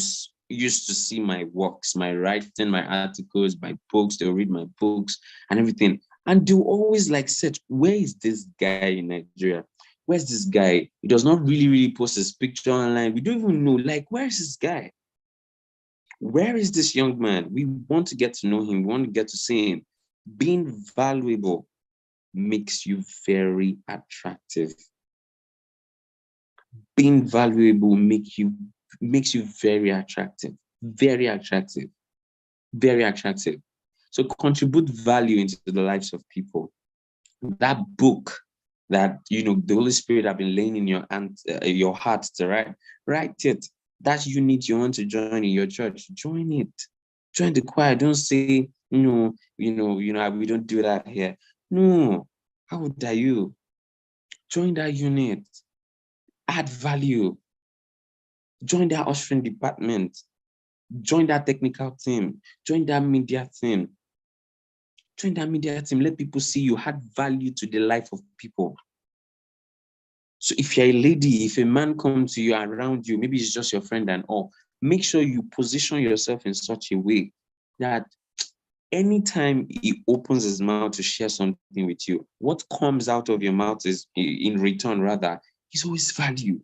used to see my works, my writing, my articles, my books, they'll read my books and everything. And they'll always like search, where is this guy in Nigeria? Where's this guy? He does not really post his picture online. We don't even know, like, where's this guy? Where is this young man? We want to get to know him. We want to get to see him. Being valuable makes you very attractive. Being valuable makes you very attractive. Very attractive. Very attractive. So contribute value into the lives of people. That book that the Holy Spirit have been laying in your heart to write it. That unit you want to join in your church, join it. Join the choir. Don't say we don't do that here. No, how dare you? Join that unit. Add value. Join that ushering department. Join that technical team. Join that media team. Join that media team. Let people see you add value to the life of people. So if you're a lady, if a man comes to you around you, maybe it's just your friend and all, make sure you position yourself in such a way that anytime he opens his mouth to share something with you, what comes out of your mouth is, in return rather, is always value.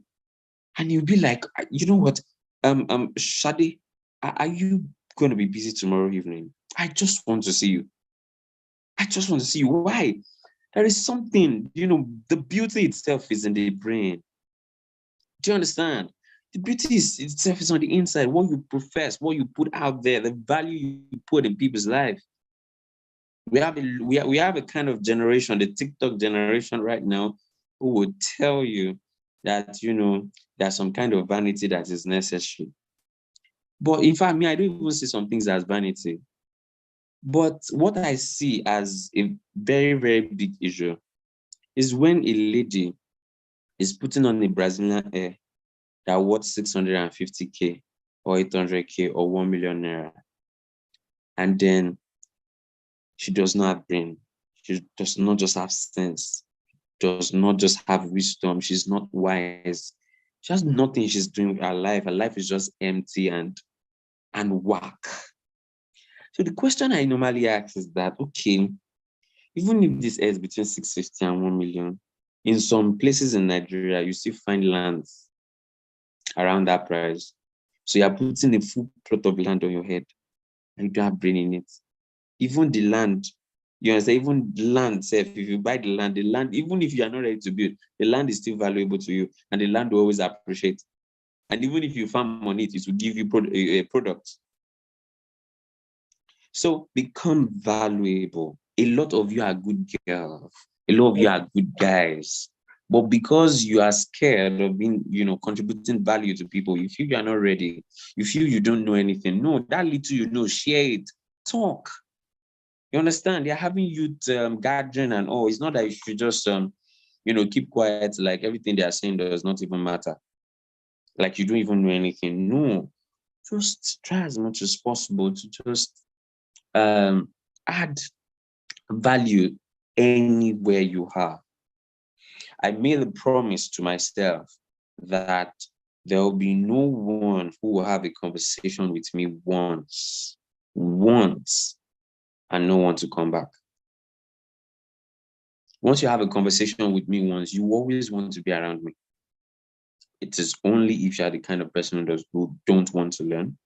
And you'll be like, you know what, Shadi, are you going to be busy tomorrow evening? I just want to see you. I just want to see you. Why? There is something, the beauty itself is in the brain. Do you understand? The beauty itself is on the inside, what you profess, what you put out there, the value you put in people's life. We have a kind of generation, the TikTok generation right now, who would tell you that, there's some kind of vanity that is necessary. But in fact, I don't even see some things as vanity. But what I see as a very, very big issue is when a lady is putting on a Brazilian hair that worth 650K or 800K or 1 million naira. And then she does not have brain. She does not just have sense, does not just have wisdom. She's not wise. She has nothing she's doing with her life. Her life is just empty and whack. So the question I normally ask is that, okay, even if this is between 650 and 1 million, in some places in Nigeria, you still find lands around that price. So you're putting a full plot of land on your head and you don't have brain in it. Even the land, you understand, even the land itself, if you buy the land, even if you are not ready to build, the land is still valuable to you and the land will always appreciate. And even if you farm on it, it will give you a product. So become valuable. A lot of you are good girls. A lot of you are good guys. But because you are scared of being, contributing value to people, you feel you are not ready. You feel you don't know anything. No, that little share it. Talk. You understand? They're having youth gathering and all. It's not that you should just, keep quiet. Like everything they are saying does not even matter. Like you don't even know anything. No, just try as much as possible to just add value anywhere you are. I made a promise to myself that there will be no one who will have a conversation with me once, and no one to come back. Once you have a conversation with me once, you always want to be around me. It is only if you are the kind of person who don't want to learn,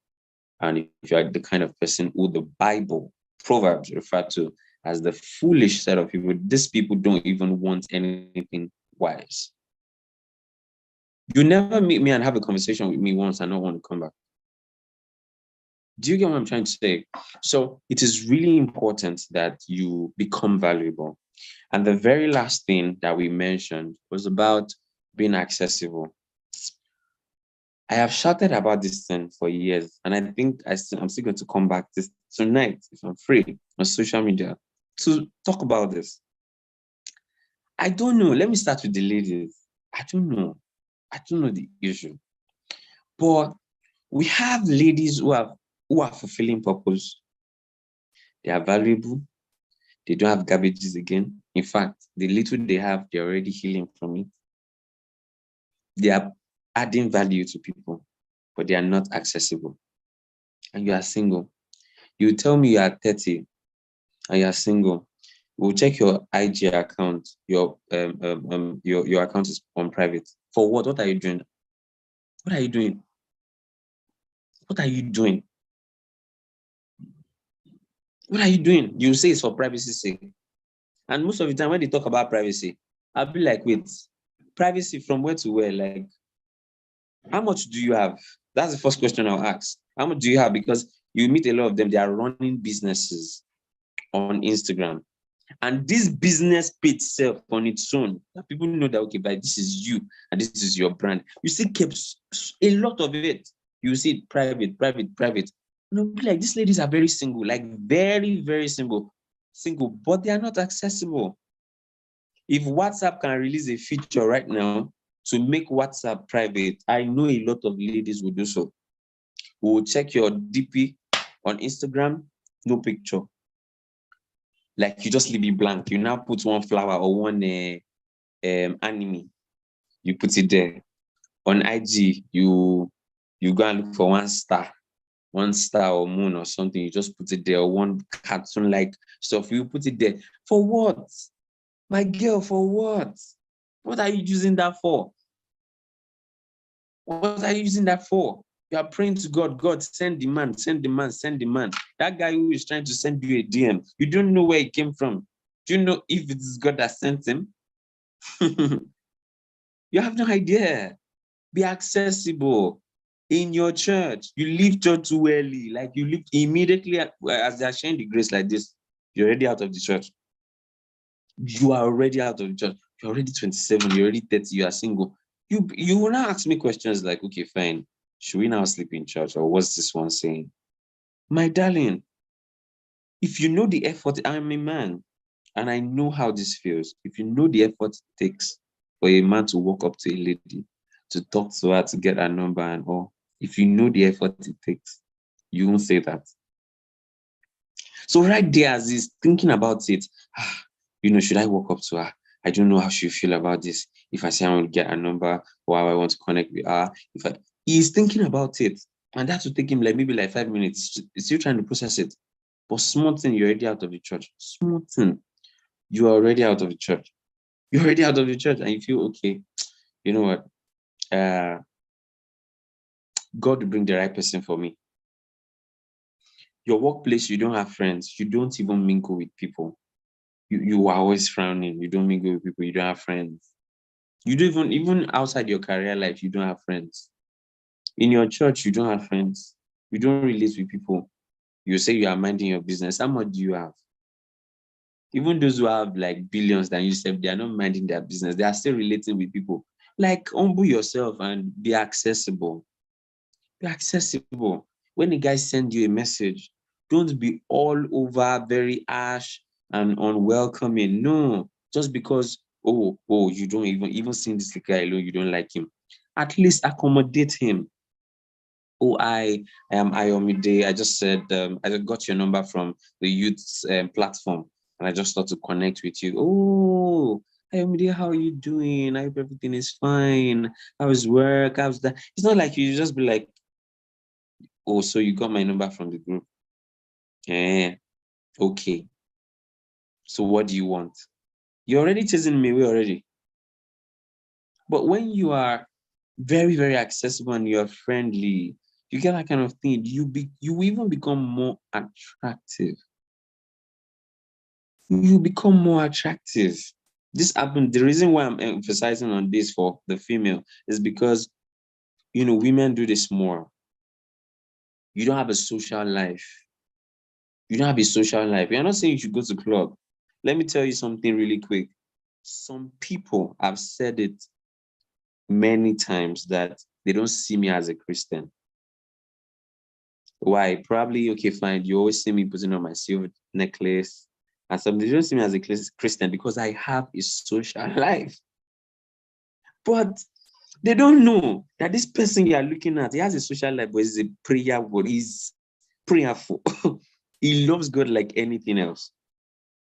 and if you are the kind of person who the Bible, Proverbs refer to as the foolish set of people. These people don't even want anything wise. You never meet me and have a conversation with me once and not want to come back. Do you get what I'm trying to say? So it is really important that you become valuable. And the very last thing that we mentioned was about being accessible. I have shouted about this thing for years, and I think I'm still going to come back this tonight, if I'm free, on social media to talk about this. I don't know. Let me start with the ladies. I don't know the issue. But we have ladies who are fulfilling purpose. They are valuable. They don't have garbages again. In fact, the little they have, they're already healing from it. They are adding value to people, but they are not accessible. And you are single. You tell me you are 30 and you are single. We'll check your IG account. Your account is on private. For what? What are you doing? What are you doing? What are you doing? What are you doing? You say it's for privacy's sake. And most of the time when they talk about privacy, I'll be like, wait, privacy from where to where? Like, how much do you have? That's the first question I'll ask. How much do you have? Because you meet a lot of them, they are running businesses on Instagram. And this business page itself on its own, that people know that, okay, but this is you and this is your brand. You see, kept a lot of it. You see it private, private, private. Like these ladies are very single, like very, very single, but they are not accessible. If WhatsApp can release a feature right now to make WhatsApp private, I know a lot of ladies will do so. We will check your DP on Instagram, no picture. Like you just leave it blank. You now put one flower or one anime. You put it there. On IG, you go and look for one star or moon or something. You just put it there. Or one cartoon like stuff. You put it there. For what? My girl, for what? What are you using that for? What are you using that for? You are praying to God. God, send the man, send the man, send the man. That guy who is trying to send you a DM, you don't know where he came from. Do you know if it is God that sent him? You have no idea. Be accessible in your church. You leave church too early. Like you leave immediately as they are sharing the grace like this, you're already out of the church. You are already out of the church. You're already 27, you're already 30, you are single. You will now ask me questions like, okay, fine. Should we now sleep in church? Or what's this one saying? My darling, if you know the effort, I'm a man, and I know how this feels. If you know the effort it takes for a man to walk up to a lady, to talk to her, to get her number and all, if you know the effort it takes, you won't say that. So right there, as he's thinking about it, should I walk up to her? I don't know how she feel about this. If I say I want to get her number or how I want to connect with her, he's thinking about it, and that will take him maybe 5 minutes. He's still trying to process it. But small thing, you're already out of the church. Small thing, you are already out of the church. You're already out of the church, and you feel okay. You know what? God will bring the right person for me. Your workplace, you don't have friends. You don't even mingle with people. You are always frowning. You don't mingle with people. You don't have friends. You don't even outside your career life, you don't have friends. In your church, you don't have friends. You don't relate with people. You say you are minding your business. How much do you have? Even those who have like billions than you said, they are not minding their business. They are still relating with people. Like, humble yourself and be accessible. Be accessible. When a guy sends you a message, don't be all over very harsh and unwelcoming. No, just because, oh, you don't even see this guy alone, you don't like him. At least accommodate him. Oh, I am Ayomide. I just said, I just got your number from the youth platform, and I just thought to connect with you. Oh, Ayomide, how are you doing? I hope everything is fine. How's work? How's that? It's not like you just be like, oh, so you got my number from the group. Yeah, okay. So what do you want? You're already chasing me away already. But when you are very, very accessible and you're friendly, you get that kind of thing, you even become more attractive. You become more attractive. This happened. The reason why I'm emphasizing on this for the female is because, women do this more. You don't have a social life. You don't have a social life. You're not saying you should go to club. Let me tell you something really quick. Some people have said it many times that they don't see me as a Christian. Why? Probably, okay, fine. You always see me putting on my silver necklace. And some they don't see me as a Christian because I have a social life. But they don't know that this person you are looking at, he has a social life, but he's a prayer word. He's prayerful. He loves God like anything else.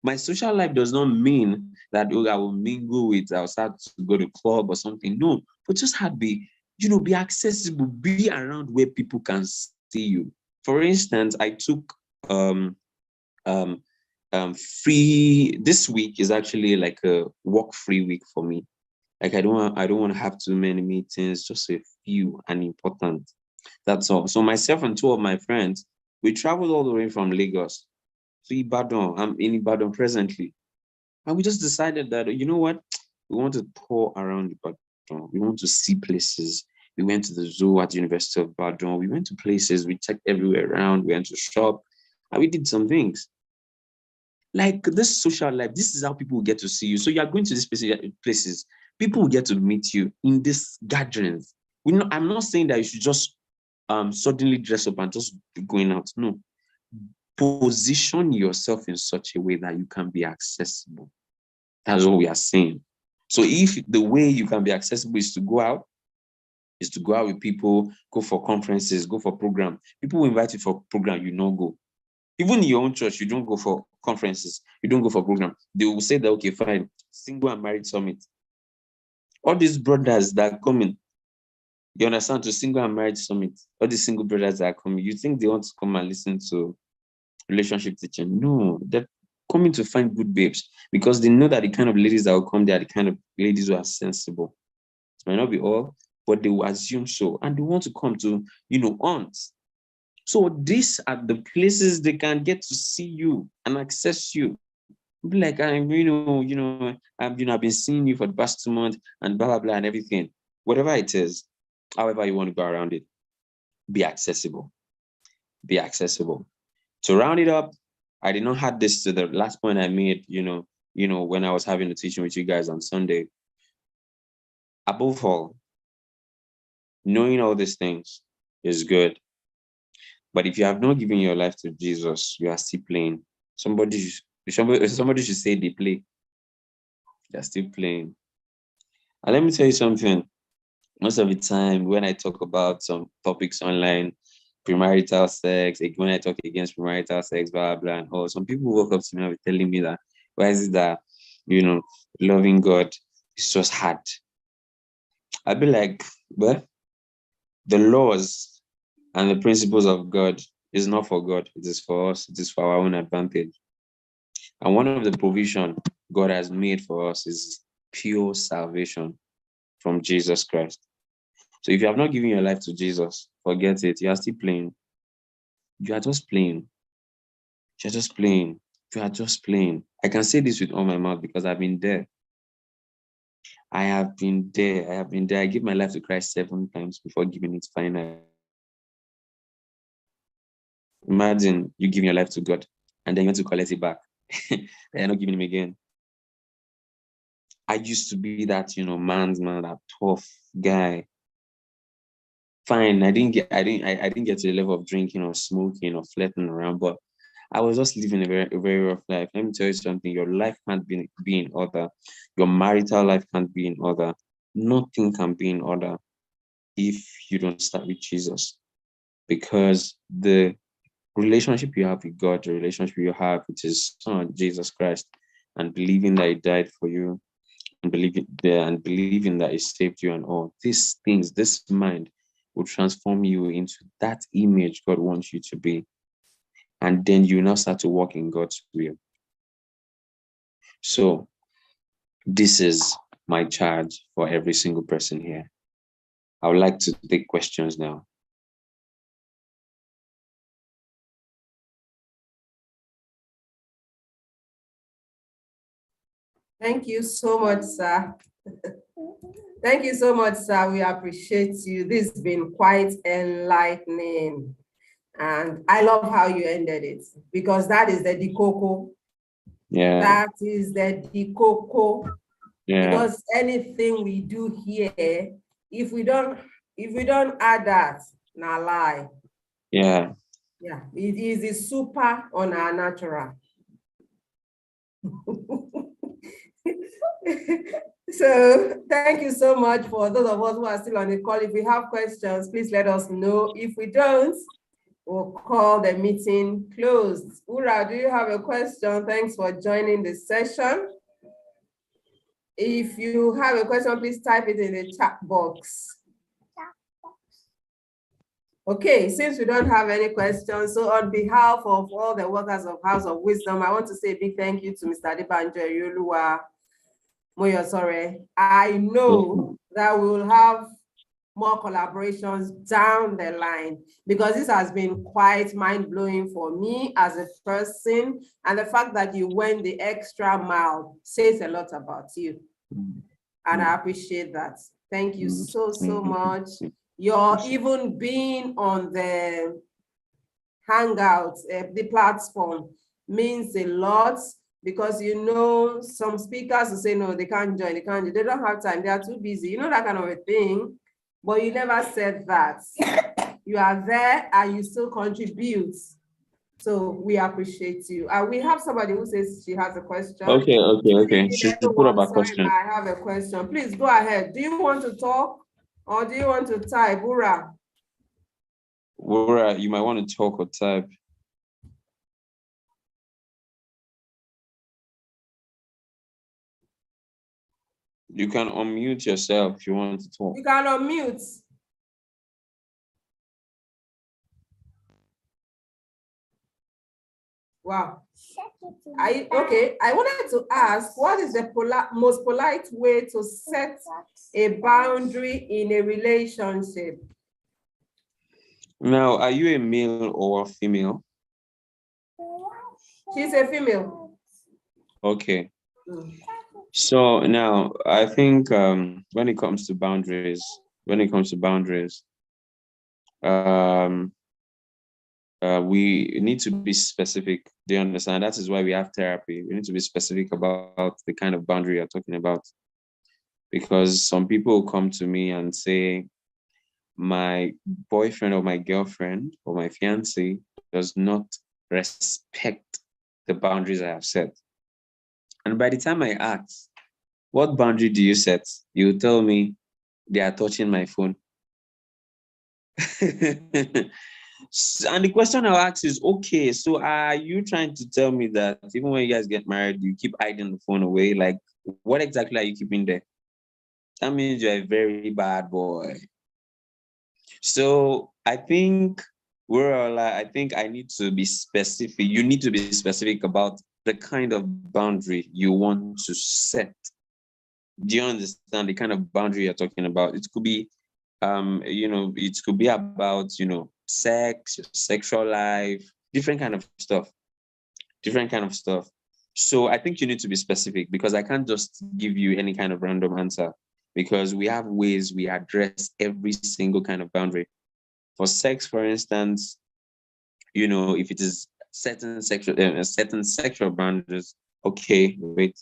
My social life does not mean that I will mingle with, I'll start to go to club or something. No, but just have be accessible, be around where people can see you. For instance, I took free. This week is actually like a work-free week for me. Like I don't want to have too many meetings, just a few and important. That's all. So myself and two of my friends, we traveled all the way from Lagos to Ibadan. I'm in Ibadan presently. And we just decided that, you know what? We want to tour around Ibadan. We want to see places. We went to the zoo at the University of Ibadan. We went to places. We checked everywhere around. We went to shop. And we did some things. Like this social life, this is how people get to see you. So you are going to these places. People will get to meet you in these gatherings. I'm not saying that you should just suddenly dress up and just be going out. No. Position yourself in such a way that you can be accessible. That's what we are saying. So if the way you can be accessible is to go out with people, go for conferences, go for programs. People will invite you for program, you don't go. Even in your own church, you don't go for conferences, you don't go for program. They will say that, okay, fine, single and married summit. All these brothers that are coming, you understand, to single and married summit, all these single brothers that are coming, you think they want to come and listen to relationship teaching? No, they're coming to find good babes because they know that the kind of ladies that will come there are the kind of ladies who are sensible. It might not be all, but they will assume so. And they want to come to, aunts. So these are the places they can get to see you and access you. Be like, I've been seeing you for the past 2 months and blah, blah, blah, and everything. Whatever it is, however you want to go around it, be accessible. Be accessible. To round it up, I did not add this to the last point I made, when I was having a teaching with you guys on Sunday. Above all, knowing all these things is good. But if you have not given your life to Jesus, you are still playing. Somebody should say they play. They're still playing. And let me tell you something. Most of the time, when I talk about some topics online, premarital sex, when I talk against premarital sex, blah, blah, and all, some people walk up to me and be telling me that, why is it that, loving God is just hard? I'd be like, well, the laws and the principles of God is not for God. It is for us. It is for our own advantage. And one of the provision God has made for us is pure salvation from Jesus Christ. So if you have not given your life to Jesus, forget it. You are still playing. You are just playing. You're just playing. You are just playing. I can say this with all my mouth because I've been there. I have been there. I gave my life to Christ 7 times before giving it finally. Imagine you giving your life to God and then you want to collect it back. You're not giving him again. I used to be that, man's man, that tough guy. Fine, I didn't get to the level of drinking or smoking or flirting around, but I was just living a very rough life. Let me tell you something. Your life can't be in order. Your marital life can't be in order. Nothing can be in order if you don't start with Jesus. Because the relationship you have with God, the relationship you have with his son, Jesus Christ, and believing that he died for you, and believing that he saved you and all, these things, this mind will transform you into that image God wants you to be. And then you now start to walk in God's will. So this is my charge for every single person here. I would like to take questions now. Thank you so much, sir. Thank you so much, sir. We appreciate you. This has been quite enlightening. And I love how you ended it because that is the dikoko. Yeah. That is the dikoko. Yeah. Because anything we do here, if we don't add that, na lie. Yeah. Yeah, it is a super on our natural. So thank you so much for those of us who are still on the call. If we have questions, please let us know. If we don't, we'll call the meeting closed. Ura, do you have a question? Thanks for joining the session. If you have a question, please type it in the chat box. Okay, since we don't have any questions, so on behalf of all the workers of House of Wisdom, I want to say a big thank you to Mr. Adebanjo, Moyosore. I know that we will have more collaborations down the line, because this has been quite mind-blowing for me as a person, and the fact that you went the extra mile says a lot about you, and I appreciate that. Thank you so much. Your even being on the Hangout, the platform, means a lot, because some speakers will say no, they can't join, they don't have time, they are too busy, that kind of a thing. But you never said that. You are there and you still contribute. So we appreciate you. We have somebody who says she has a question. Okay. She put up a question. I have a question. Please go ahead. Do you want to talk or do you want to type, Ura? Ura, you might want to talk or type. You can unmute yourself if you want to talk. You can unmute. Wow. Okay, I wanted to ask, what is the most polite way to set a boundary in a relationship? Now, are you a male or a female? She's a female. Okay. So now I think when it comes to boundaries, we need to be specific. Do you understand? That is why we have therapy. We need to be specific about the kind of boundary you're talking about. Because some people come to me and say, my boyfriend or my girlfriend or my fiance does not respect the boundaries I have set. And by the time I ask, what boundary do you set? You tell me they are touching my phone. And the question I'll ask is, okay, so are you trying to tell me that even when you guys get married, you keep hiding the phone away? Like, what exactly are you keeping there? That means you're a very bad boy. So I think I need to be specific. You need to be specific about the kind of boundary you want to set. Do you understand the kind of boundary you're talking about? It could be, it could be about, sex, your sexual life, different kind of stuff. So I think you need to be specific, because I can't just give you any kind of random answer, because we have ways we address every single kind of boundary. For sex, for instance, if it is certain sexual boundaries, okay, wait.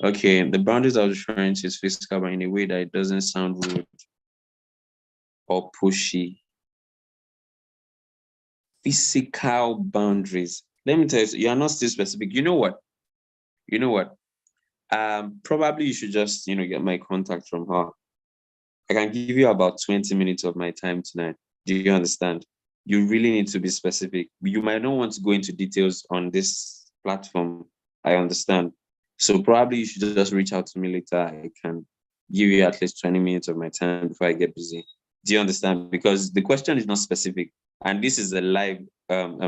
Okay, the boundaries I was referring to is physical, but in a way that it doesn't sound rude or pushy. Physical boundaries. Let me tell you, you are not still specific. You know what? Probably you should just, get my contact from her. I can give you about 20 minutes of my time tonight. Do you understand? You really need to be specific. You might not want to go into details on this platform. I understand. So probably you should just reach out to me later. I can give you at least 20 minutes of my time before I get busy. Do you understand? Because the question is not specific. And this is a live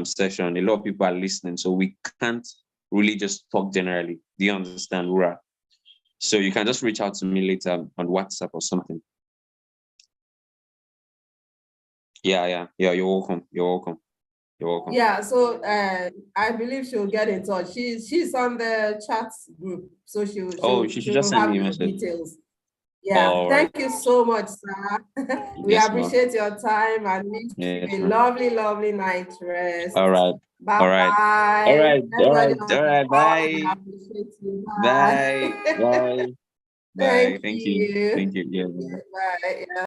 session. A lot of people are listening. So we can't really just talk generally. Do you understand, Rura? So you can just reach out to me later on WhatsApp or something. Yeah. You're welcome. Yeah, so I believe she'll get in touch. She's on the chat group, so she should just send me a message. Details. Yeah, thank you so much, sir. We appreciate your time and wish you a lovely, lovely night rest. All right. Bye. All right. Bye. Bye. Bye. Thank you. Yeah. Bye.